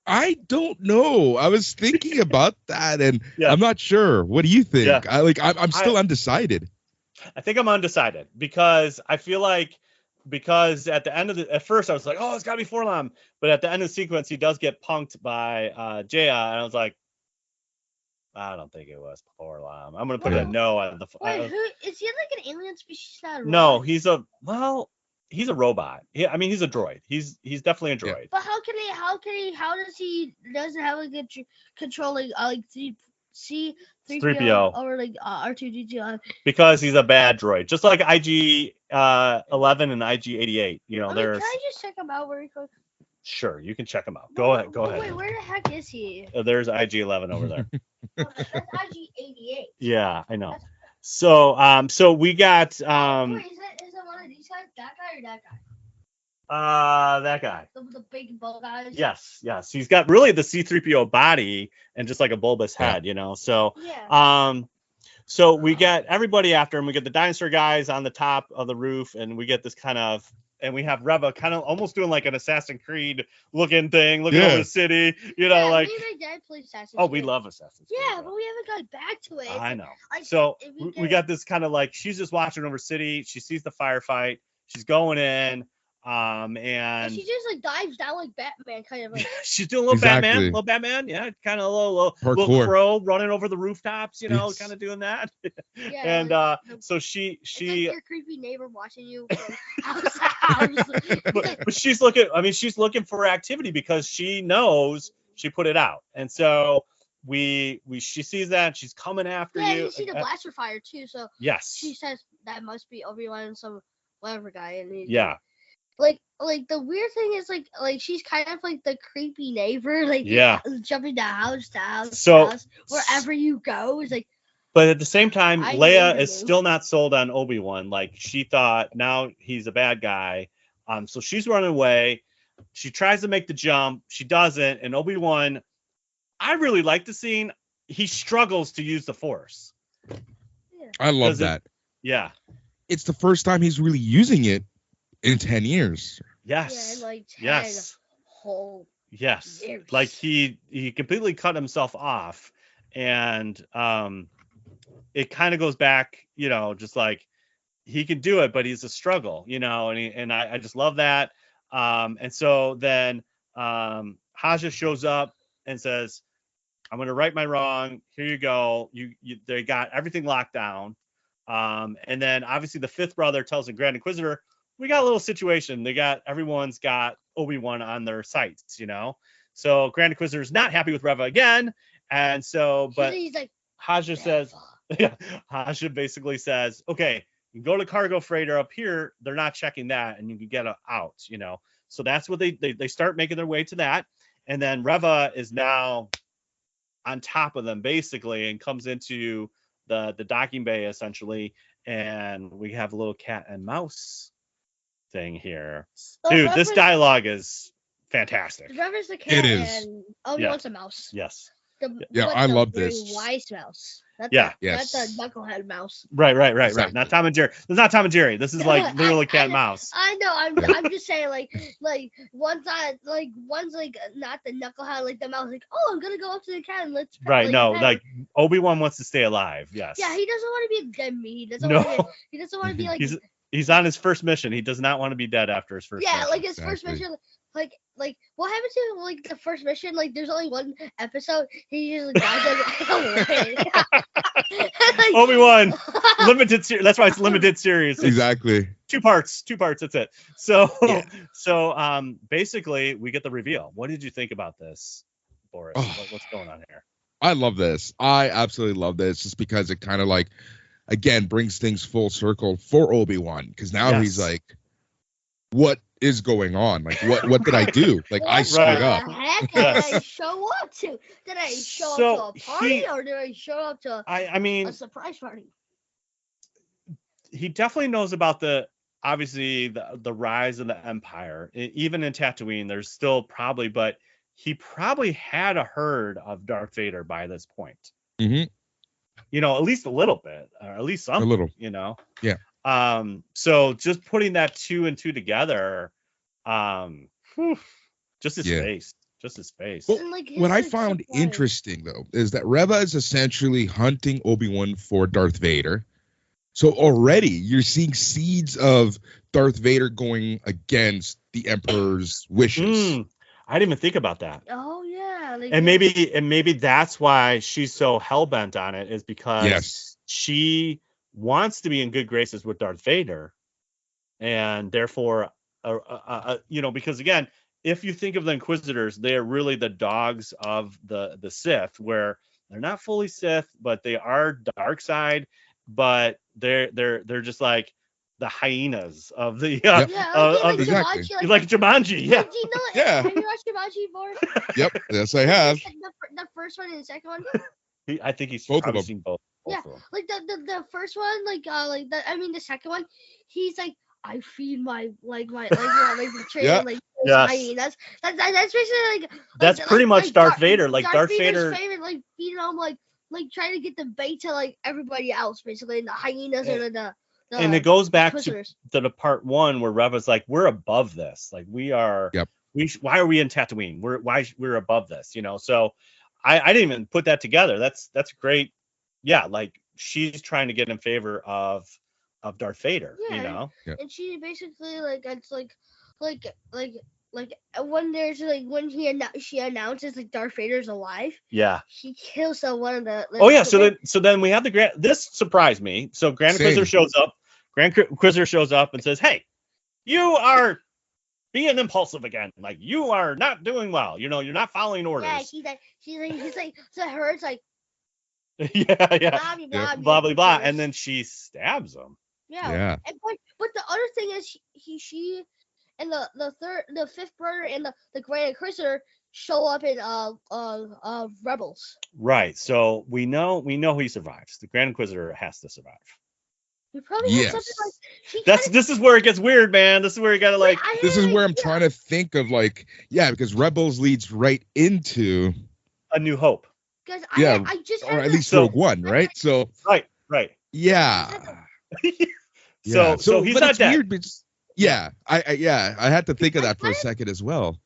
I don't know. I was thinking about that, and I'm not sure. What do you think? Yeah. I'm still undecided. I think I'm undecided because I feel like at the end of at first I was like, oh, it's gotta be Forlom, but at the end of the sequence he does get punked by Jaya, and I was like, I don't think it was Forlom. I'm gonna put a no on the. Wait, who is he? Like an alien species? No, he's a robot. I mean, he's a droid. He's definitely a droid. But how does he doesn't have like a controlling like C-3PO or like R2-D2? Because he's a bad droid, just like IG 11 and IG 88. You know, there's. Can I just check him out very quick? Sure, you can check him out. Go ahead. Wait, where the heck is he? There's IG 11 over there. That's IG 88. Yeah, I know. So we got wait, is it one of these guys? That guy or that guy? That guy. The big bull guys. Yes. He's got really the C-3PO body and just like a bulbous head, you know. So so we get everybody after him. We get the dinosaur guys on the top of the roof, and we get this kind of. And we have Reva kind of almost doing like an Assassin's Creed looking thing, looking over the city, you know, like. Me and my dad play Assassin's Creed. We love Assassin's Creed. Yeah, but we haven't got back to it. I know. So we got this kind of like she's just watching over city. She sees the firefight. She's going in, and she just like dives down like Batman, kind of like. She's doing a little Batman, yeah, kind of a little crow running over the rooftops, you know, kind of doing that. Yeah, and so she it's like your creepy neighbor watching you from house to house. but she's looking for activity because she knows she put it out, and so she sees that she's coming after you. Yeah, you see the blaster fire too. So yes, she says that must be Obi-Wan and some whatever guy, and like the weird thing is like she's kind of like the creepy neighbor, like jumping to house to house wherever you go. It's like. But at the same time, Leia is still not sold on Obi-Wan. Like she thought now he's a bad guy. So she's running away. She tries to make the jump. She doesn't. And Obi-Wan, I really like the scene. He struggles to use the Force. Yeah. I love that. It's the first time he's really using it in 10 years. Yes. Yeah, like 10 whole years. Like he completely cut himself off. And it kind of goes back, you know, just like he can do it, but he's a struggle, you know, and I just love that. And so then Haja shows up and says, I'm going to right my wrong. Here you go. They got everything locked down. And then obviously the fifth brother tells the Grand Inquisitor, we got a little situation. Everyone's got Obi-Wan on their sights, So Grand Inquisitor's not happy with Reva again. And so, but he's like, Haja says, Haja basically says, okay, you can go to cargo freighter up here. They're not checking that and you can get out, So that's what they start making their way to that. And then Reva is now on top of them basically and comes into the docking bay essentially. And we have a little cat and mouse thing here. Dude, this dialogue is fantastic. Reva's the cat it is. and Obi-Wan's a mouse. Yes. I love this. Wise mouse. That's yes. That's a knucklehead mouse. Right. Exactly. Not Tom and Jerry. This is not Tom and Jerry. This is like literally cat and mouse. I know. I'm just saying like one's not the knucklehead like the mouse like, oh, I'm gonna go up to the cat and let's right. No, like Obi-Wan wants to stay alive. Yes. Yeah, he doesn't want to be a dead meat. He doesn't want to be like he's on his first mission. He does not want to be dead after his first mission. Yeah, like his first mission. Like what happens to like the first mission? Like there's only one episode. He just dies away. Obi-Wan limited series. That's why it's limited series. It's exactly. Two parts. That's it. So basically we get the reveal. What did you think about this, Boris? What's going on here? I love this. I absolutely love this just because it kind of like again brings things full circle for Obi-Wan because now he's like, what is going on? Like what did I do? Like I screwed up. What the heck did I show up to? Did I show up to a party or did I show up to a surprise party? He definitely knows about the rise of the Empire. Even in Tatooine, there's still but he probably had heard of Darth Vader by this point. Mm-hmm. At least a little bit, or at least something. A little. Yeah. So just putting that two and two together, just his face. Well, what I found interesting though is that Reva is essentially hunting Obi-Wan for Darth Vader. So already you're seeing seeds of Darth Vader going against the Emperor's wishes. I didn't even think about that. Oh yeah. And maybe that's why she's so hell-bent on it, is because she wants to be in good graces with Darth Vader, and therefore, because again, if you think of the Inquisitors, they are really the dogs of the Sith, where they're not fully Sith, but they are dark side, but they're just like the hyenas of the Jumanji, like Jumanji. Yeah. Do you know have you watched Jumanji before? Yep. Yes, I have. The first one and the second one. I think he's both probably of them. seen both. Yeah, like the first one, the second one, he's like, I feed my the train hyenas. That's basically like that's pretty much Darth Vader. Like Darth Vader's favorite, like feeding them like trying to get the bait to like everybody else, basically, and the hyenas and the and it goes back to the part one where Reva's like, we're above this. Like we are. Yep. Why are we in Tatooine? We're above this. So I didn't even put that together. That's great. Yeah, like she's trying to get in favor of Darth Vader. Yeah. And she basically it's like when there's when she announces like Darth Vader's alive. Yeah. She kills one of the. So then we have this surprised me. So Grand Inquisitor shows up. Grand Inquisitor shows up and says, "Hey, you are being impulsive again. Like you are not doing well. You're not following orders." Yeah, he's like to her it's like. Yeah. Blah blah blah, and then she stabs him. Yeah. But the other thing is she and the fifth brother and the Grand Inquisitor show up in Rebels. Right. So we know he survives. The Grand Inquisitor has to survive. We probably have something like this is where it gets weird, man. This is where you gotta this is where I'm trying to think of because Rebels leads right into A New Hope. Because I just or at least Rogue One, right? So right. Yeah. So he's not dead. Weird, I had to think of that for a second as well.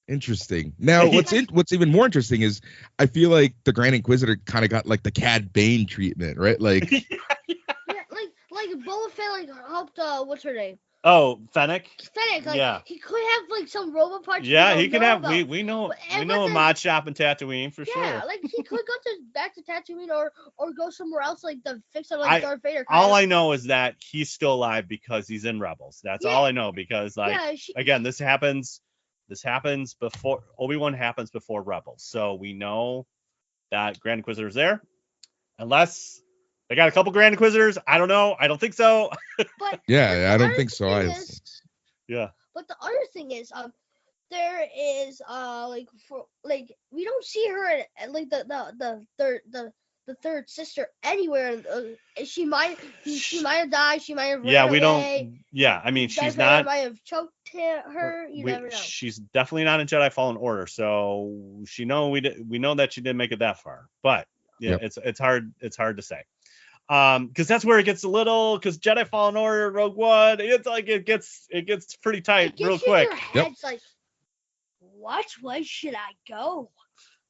Interesting. Now, what's even more interesting is I feel like the Grand Inquisitor kind of got like the Cad Bane treatment, right? Like like Boba Fett helped what's her name? Oh, Fennec. Like, yeah. He could have like some robot parts. Yeah, he could have. We know a mod shop in Tatooine for sure. Yeah, like he could go back to Tatooine or go somewhere else like to fix it like Darth Vader. I know is that he's still alive because he's in Rebels. That's all I know because again, this happens before Obi-Wan happens before Rebels, so we know that Grand Inquisitor's there, unless. They got a couple Grand Inquisitors. I don't know. I don't think so. But yeah, I don't think so. Yeah. But the other thing is, there is we don't see her at like the third sister anywhere. She might have died. She might have ran we away. don't. Yeah, I mean, she's not. Might have choked her. You never know. She's definitely not in Jedi Fallen Order, so we know that she didn't make it that far. But yeah, it's hard to say. Because that's where it gets a little. Because Jedi Fallen Order, Rogue One, it's like it gets pretty tight real quick. Your head's like, which way should I go?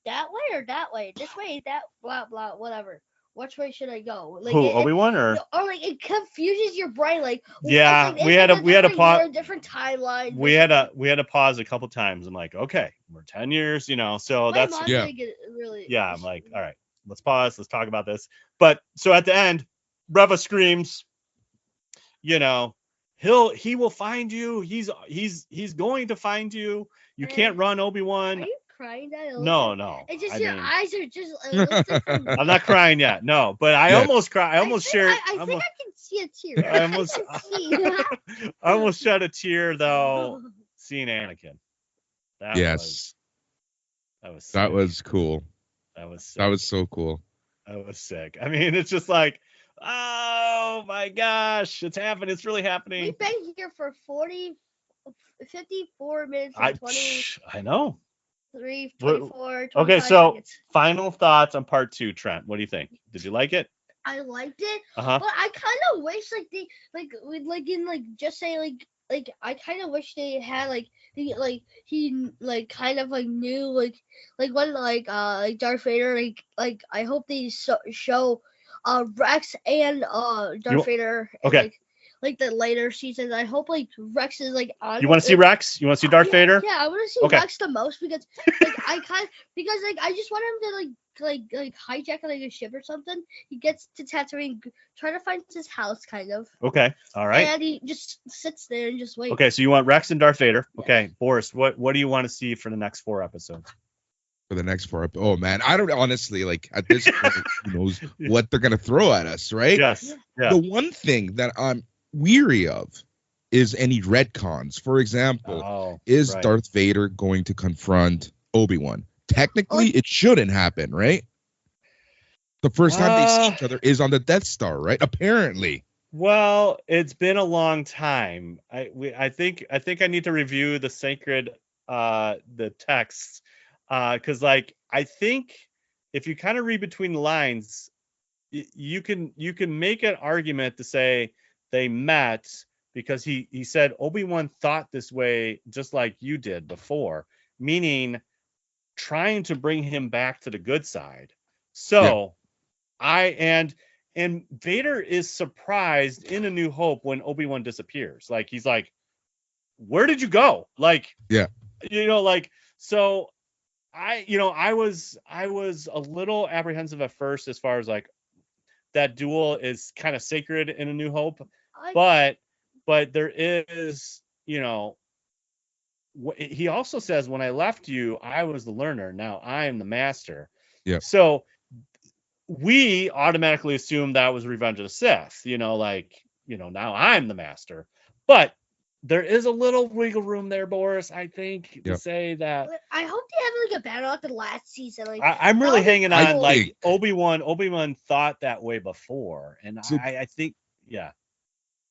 That way or that way? This way, that blah blah whatever. Which way should I go? Like, who, Obi-Wan or like it confuses your brain. Like we had a pause. Different timeline. We had to pause a couple times. I'm like, okay, we're 10 years, so that's really. Yeah, I'm like, all right. Let's pause. Let's talk about this. But so at the end, Reva screams, he will find you. He's going to find you. You can't run, Obi-Wan. Are you crying that? No. It's just your eyes are just. I'm not crying yet. No, but I almost cried. I almost shared. I think I can see a tear. I almost shed a tear though, seeing Anakin. That was cool. That was so cool. That was sick. I mean, it's just like, oh my gosh, it's happening. It's really happening. We've been here for 54 minutes and 20. I know. 24. Okay, so seconds. Final thoughts on part 2, Trent. What do you think? Did you like it? I liked it, but I kind of wish I kind of wish they had he kind of knew when Darth Vader I hope they show Rex and Darth Vader like the later seasons. I hope Rex is on. You want to see Rex? You want to see Darth Vader? Yeah, I want to see Rex the most because I just want him to hijack a ship or something. He gets to Tatooine, trying to find his house, kind of. Okay, all right. And he just sits there and just waits. Okay, so you want Rex and Darth Vader. Yeah. Okay, Boris, what do you want to see for the next 4 episodes? For the next 4 episodes? Oh man, I don't honestly at this point. Who knows what they're gonna throw at us, right? Yes. Yeah. The one thing that I'm weary of is any retcons. For example, Darth Vader going to confront Obi-Wan? Technically, it shouldn't happen, right? The first time they see each other is on the Death Star, right? Apparently. Well, it's been a long time. I think I need to review the sacred the texts because I think if you kind of read between the lines, you can make an argument to say they met because he said Obi-Wan thought this way just like you did before, meaning trying to bring him back to the good side. So and Vader is surprised in A New Hope when Obi-Wan disappears. He's like, where did you go? So I was a little apprehensive at first as far as that duel is kind of sacred in A New Hope, but there is, he also says, when I left you, I was the learner. Now I am the master. Yeah. So we automatically assume that was Revenge of the Sith, now I'm the master. But there is a little wiggle room there, Boris, I think, to say that. I hope they have a battle at the last season. I'm really hanging on. Obi-Wan thought that way before. And I think,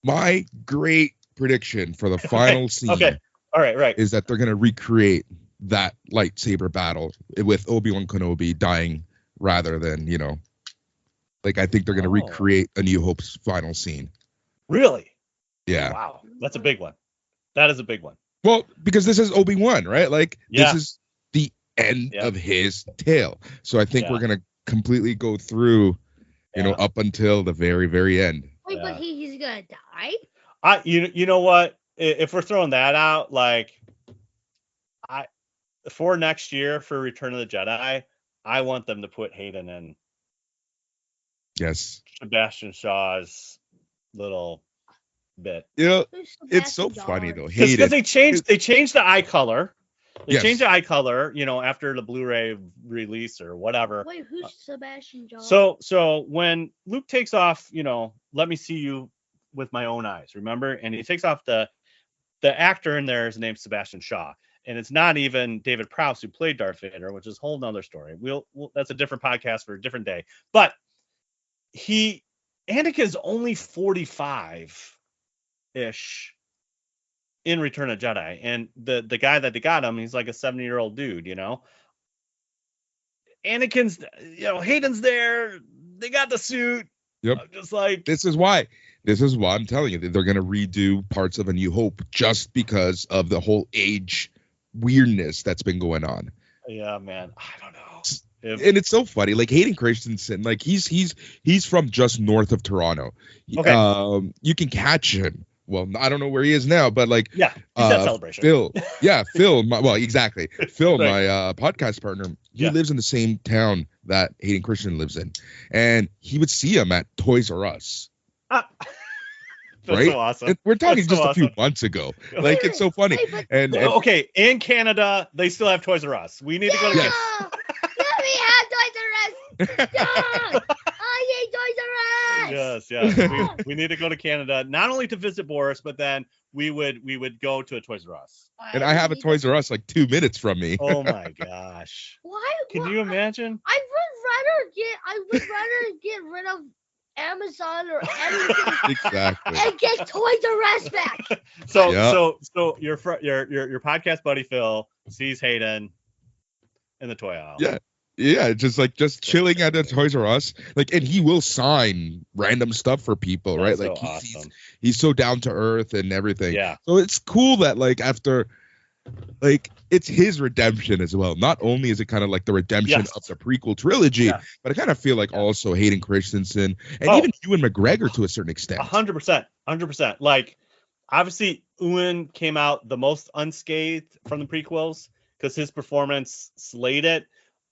my great prediction for the final scene. Okay. All right. Is that they're going to recreate that lightsaber battle with Obi-Wan Kenobi dying rather than, I think they're going to recreate A New Hope's final scene. Really? Yeah. Wow. That's a big one. That is a big one. Well, because this is Obi-Wan, right? This is the end of his tale. So I think we're going to completely go through, up until the very, very end. Wait, but he's going to die? You know what? If we're throwing that out, like, for next year for Return of the Jedi, I want them to put Hayden in. Yes. Sebastian Shaw's little bit. Yeah, it's so funny though. Because they changed the eye color. They Yes. changed the eye color, after the Blu-ray release or whatever. Wait, who's Sebastian Shaw? So when Luke takes off, let me see you with my own eyes, remember? And he takes off the actor in there is named Sebastian Shaw. And it's not even David Prowse who played Darth Vader, which is a whole nother story. We'll that's a different podcast for a different day. But Anakin's only 45-ish in Return of Jedi, and the guy that they got him, he's like a 70-year-old dude. Anakin's, Hayden's there. They got the suit. Yep. I'm just like, this is why I'm telling you that they're going to redo parts of A New Hope just because of the whole age weirdness that's been going on. Yeah, man. I don't know. And it's so funny, like Hayden Christensen, like he's from just north of Toronto. Okay. You can catch him. Well, I don't know where he is now, but like, yeah, he's at Celebration. Phil, exactly. Phil, Right. my podcast partner, he Yeah. lives in the same town that Hayden Christensen lives in, and he would see him at Toys R Us. That's right? so awesome. And we're talking That's so just a few awesome. months ago. Like, it's so funny. Hey, but- and Okay, in Canada, they still have Toys R Us. We need to go to. Yes. Yeah, we have Toys R Us. Yeah. I hate Toys R Us. Yes. We need to go to Canada, not only to visit Boris, but then we would go to a Toys R Us. and I have a Toys R Us like 2 minutes from me. Oh my gosh! Why? Can you imagine? I would rather get rid of Amazon or everything Exactly. and get Toys R Us back. So Yeah. so your podcast buddy Phil sees Hayden in the toy aisle. Yeah, just chilling at the Toys R Us, like, and he will sign random stuff for people, That's right? Like, so awesome. he's so down to earth and everything. Yeah. So it's cool that, like, after, like, it's his redemption as well. Not only is it kind of like the redemption Yes. of the prequel trilogy, Yeah. but I kind of feel like also Hayden Christensen and Oh. even Ewan McGregor to a certain extent. 100%. Like, obviously, Ewan came out the most unscathed from the prequels because his performance slayed it.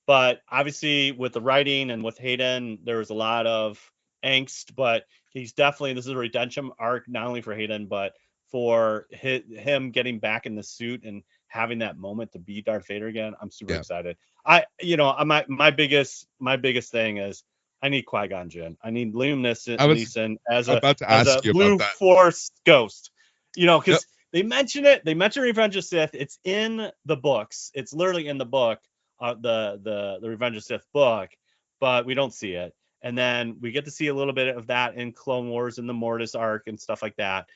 But obviously, with the writing and with Hayden, there was a lot of angst. But this is a redemption arc, not only for Hayden, but for him getting back in the suit and having that moment to be Darth Vader again. I'm super excited. My biggest thing is I need Qui-Gon Jinn. I need Liam Neeson as a Blue Force ghost. Because they mention it. They mention Revenge of Sith. It's in the books. It's literally in the book, the Revenge of Sith book, but we don't see it. And then we get to see a little bit of that in Clone Wars and the Mortis arc and stuff like that.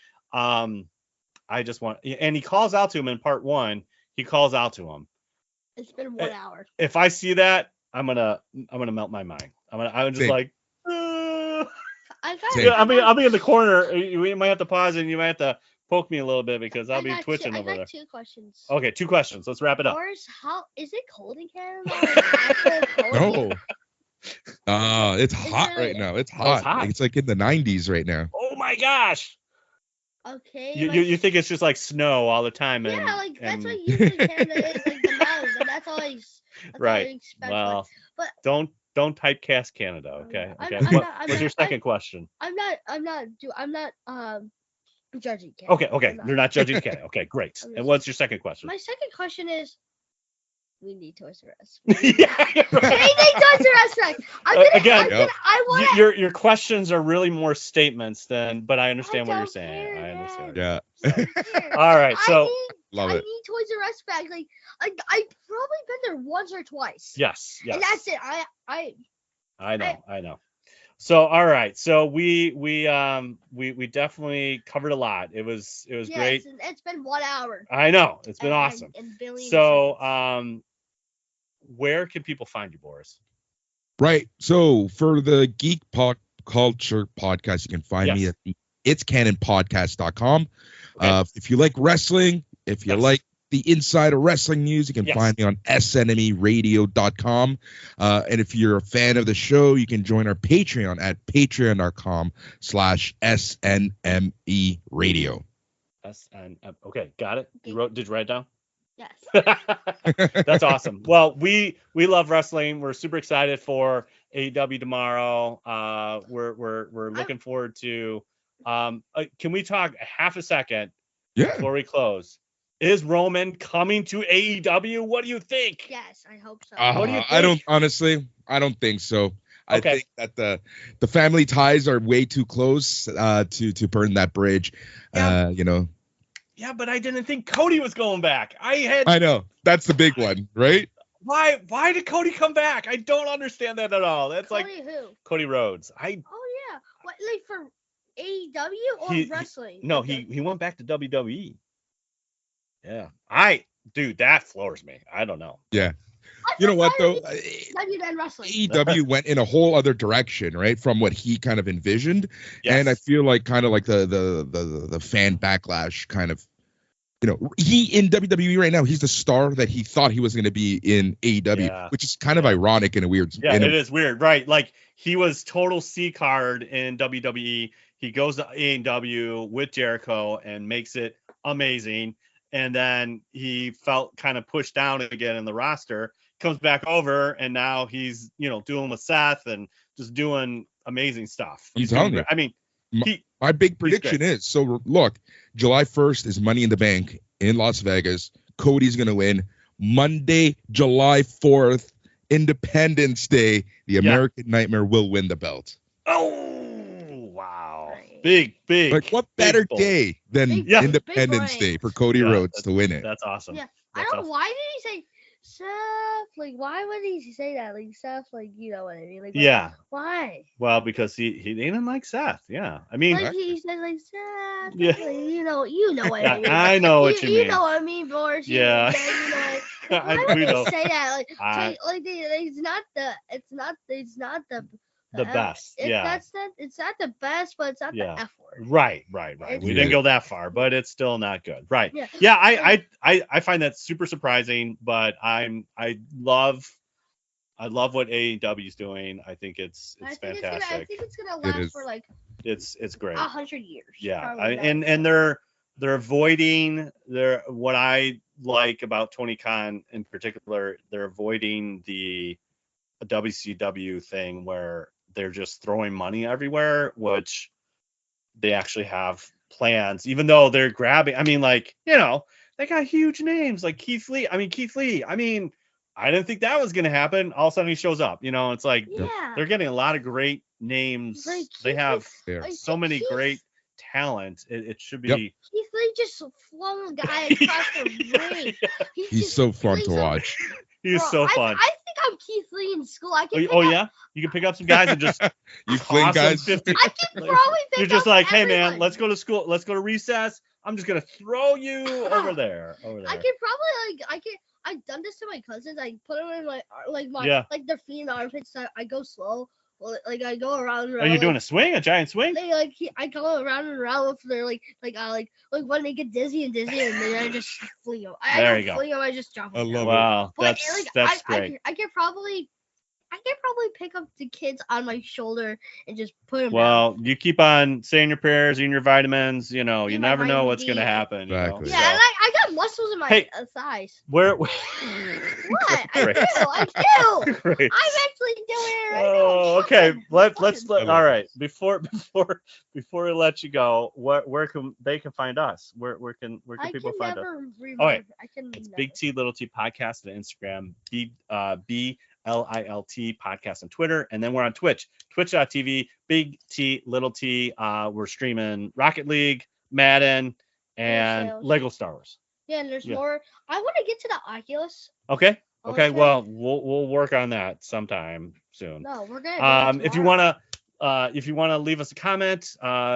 I just want, and he calls out to him in part 1. He calls out to him. It's been 1 hour. If I see that, I'm gonna melt my mind. I'm just Same. like. Same. I'll be in the corner. We might have to pause and you might have to poke me a little bit because I'll be twitching over there. I got 2 questions. Okay, 2 questions. Let's wrap it up. Boris, how is it cold in Canada? No. It's hot right now. It's hot. hot. It's like in the 90s right now. Oh my gosh. Okay. You think it's just like snow all the time? And, yeah, like that's what usually Canada is, like the mountains, and that's all I right. expect. Well, but don't typecast Canada, okay? Okay. What's your second question? I'm not judging Canada. Okay. You're not judging Canada. Okay, great. And what's your second question? My second question is, we need Toys R Us. Yeah, you're right. We need Toys R Us back. Your questions are really more statements than, but I understand what you're saying. I understand. Yeah. All right, so love I it. need Toys R Us back. Like I've probably been there once or twice. Yes. And that's it. I know. So all right, so we definitely covered a lot. It was great. And it's been 1 hour. I know it's been awesome. And billions So where can people find you, Boris? Right. So for the Geek Pop Culture Podcast, you can find me at the Its Canon Podcast.com. Okay. If you like wrestling, if you like the insider wrestling news, you can find me on snemeradio.com. And if you're a fan of the show, you can join our Patreon at patreon.com/SNME radio. Okay, got it. Did you write it down? Yes. That's awesome. Well, we love wrestling. We're super excited for AEW tomorrow. We're looking forward to. Can we talk half a second before we close? Is Roman coming to AEW? What do you think? Yes, I hope so. What do you think? I don't think so. I think that the family ties are way too close to burn that bridge. Yeah. Yeah, but I didn't think Cody was going back. I know. That's the big one, right? Why did Cody come back? I don't understand that at all. That's Cody who? Cody Rhodes. Oh yeah. What, like for AEW or wrestling? He went back to WWE. Yeah. Dude, that floors me. I don't know. Yeah. You know what though? AEW went in a whole other direction, right? From what he kind of envisioned. Yes. And I feel like kind of like the fan backlash kind of, he in WWE right now, he's the star that he thought he was going to be in AEW, which is kind of ironic in a weird. Yeah, it is weird, right? Like he was total C card in WWE. He goes to AEW with Jericho and makes it amazing. And then he felt kind of pushed down again in the roster, comes back over, and now he's, doing with Seth and just doing amazing stuff. I'm telling you. I mean, my big prediction is, so look, July 1st is Money in the Bank in Las Vegas. Cody's going to win. Monday, July 4th, Independence Day, the American Nightmare will win the belt. Oh, wow. Big. Like, what better day than Independence Day for Cody Rhodes to win it? That's awesome. Yeah. I don't know. Why did he say Seth? Like, why would he say that? Like, Seth, like, you know what I mean? Like, why? Well, because he didn't like Seth. Yeah. I mean, like he said, like, Seth. Yeah. Like, you know what I mean. I know what you mean. You know what I mean, Boris. Yeah. Why would he say that? It's not the best. It's not the best, but it's not the F word. Right. We didn't go that far, but it's still not good. Right. Yeah. I find that super surprising, but I love what AEW is doing. I think it's fantastic. I think it's gonna last for like it's great. 100 years. Yeah. And they're avoiding what I like about Tony Khan in particular. They're avoiding the WCW thing where they're just throwing money everywhere, which they actually have plans, even though they're grabbing. I mean, like, they got huge names like Keith Lee. I mean, I didn't think that was going to happen. All of a sudden he shows up, it's like they're getting a lot of great names. Like, they have so many great talent. It should be. Keith Lee just flung a guy across the ring. He's so fun to watch. He's so fun. I think I'm Keith Lee in school. I can. You can pick up some guys and just you fling guys. 50. I can probably pick You're just up like, hey everyone. man, let's go to school. Let's go to recess. I'm just gonna throw you over there. I can probably I've done this to my cousins. I put them in my like their feet and armpits. So I go slow. Like I go around and around. Are you doing a swing? A giant swing? I go around and around with their like when they get dizzy and then I just fling them. There you go. Fling them, I just drop them. I love it. Wow, But, that's great. I can probably pick up the kids on my shoulder and just put them Well, down. you keep on saying your prayers, eating your vitamins. You my never know what's vitamin gonna D. happen. Exactly. Yeah, and I got muscles in my thighs. Where? What? Great. I do. Great. I'm actually doing it right now. Oh, okay. Let's all right. Before we let you go, where can they find us? Where can people find us? All right. It's Big T Little T Podcast on Instagram. BLILT Podcast on Twitter, and then we're on twitch.tv, Big T Little T. We're streaming Rocket League, Madden, and Lego Star Wars. Yeah, and there's more. I want to get to the Oculus. Okay. Well, we'll work on that sometime soon. No, we're gonna. If you wanna leave us a comment,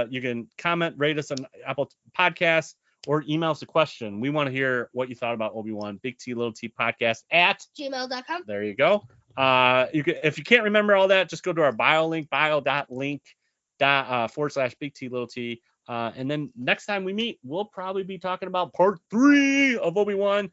you can comment, rate us on Apple Podcasts, or email us a question. We want to hear what you thought about Obi-Wan. Big T Little T Podcast at gmail.com. There you go. If you can't remember all that, just go to our bio link, bio.link / Big T Little T. And then next time we meet, we'll probably be talking about part 3 of Obi-Wan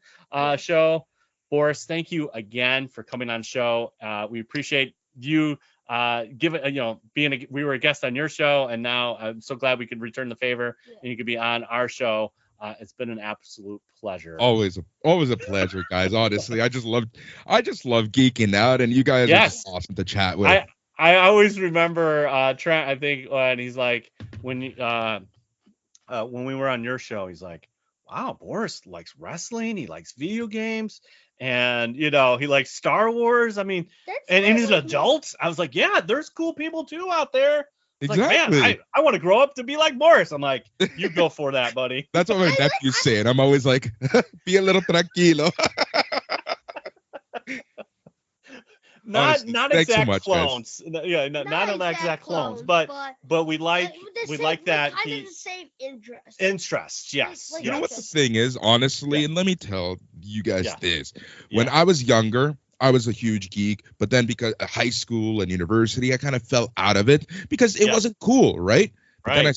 show. Boris, thank you again for coming on show. We appreciate you we were a guest on your show, and now I'm so glad we could return the favor and you could be on our show. It's been an absolute pleasure. Always a pleasure, guys. Honestly, I just love geeking out, and you guys are just awesome to chat with. I always remember Trent. I think when he's like when we were on your show, he's like, "Wow, Boris likes wrestling. He likes video games, and he likes Star Wars. I mean, and he's an adult." I was like, "Yeah, there's cool people too out there." Exactly. Like, man, I want to grow up to be like Boris. I'm like, you go for that, buddy. That's what my nephew's saying. I'm always like, be a little tranquilo. Not exact so much, clones. Yeah, not exact clones, but we like that he's the same interests. Yes. You know what the thing is, honestly, and let me tell you guys this. When I was younger, I was a huge geek, but then because of high school and university, I kind of fell out of it because it wasn't cool, right? But then I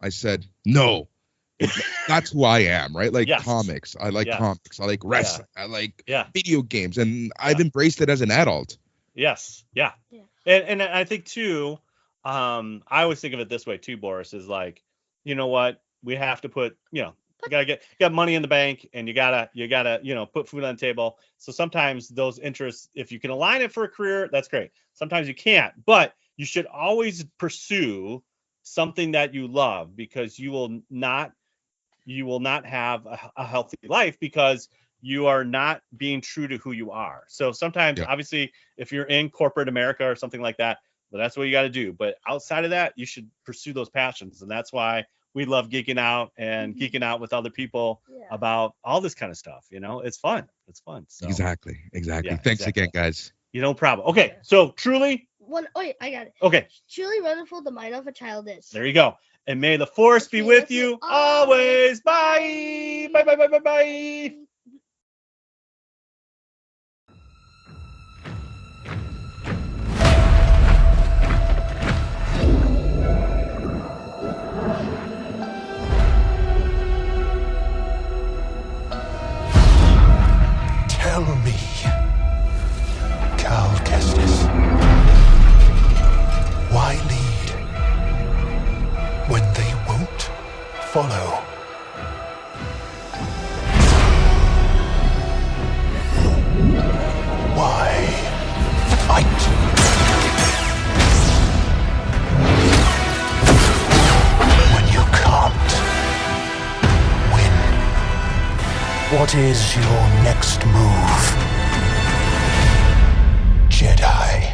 said, no, that's who I am, right? Like comics. I like comics. I like wrestling. I like video games, and I've embraced it as an adult. Yes. Yeah. And I think too, I always think of it this way too, Boris, is like, you know what? We have to put, you got money in the bank, and you gotta put food on the table. So sometimes those interests, if you can align it for a career, that's great. Sometimes you can't, but you should always pursue something that you love, because you will not have a healthy life because you are not being true to who you are. So sometimes, obviously, if you're in corporate America or something like that, well, that's what you got to do. But outside of that, you should pursue those passions, and that's why we love geeking out and geeking out with other people about all this kind of stuff. It's fun. It's fun. So. Exactly. Thanks again, guys. No problem. Okay. So truly. I got it. Okay. Truly wonderful the mind of a child is. There you go. And may the force be with you always. Bye. Bye. Bye. Bye. Bye. Bye. Tell me, Cal Kestis, why lead when they won't follow? Why fight when you can't win? What is your next move, Jedi?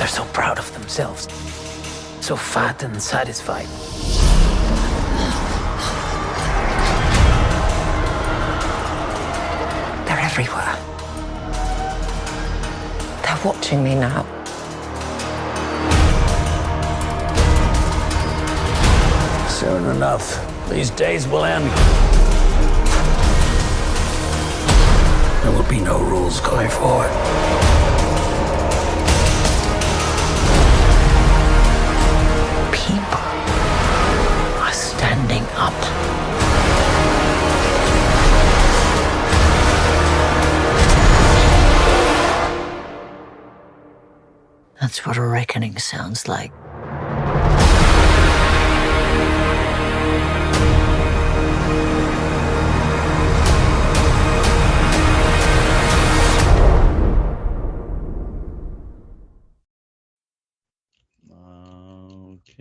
They're so proud of themselves. So fat and satisfied. They're everywhere. They're watching me now. Soon enough, these days will end. There will be no rules going forward. People are standing up. That's what a reckoning sounds like.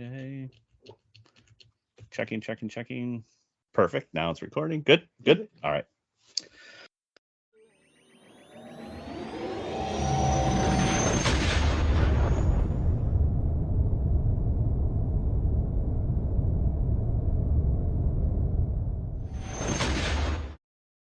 Okay. Checking. Perfect. Now it's recording. Good. All right.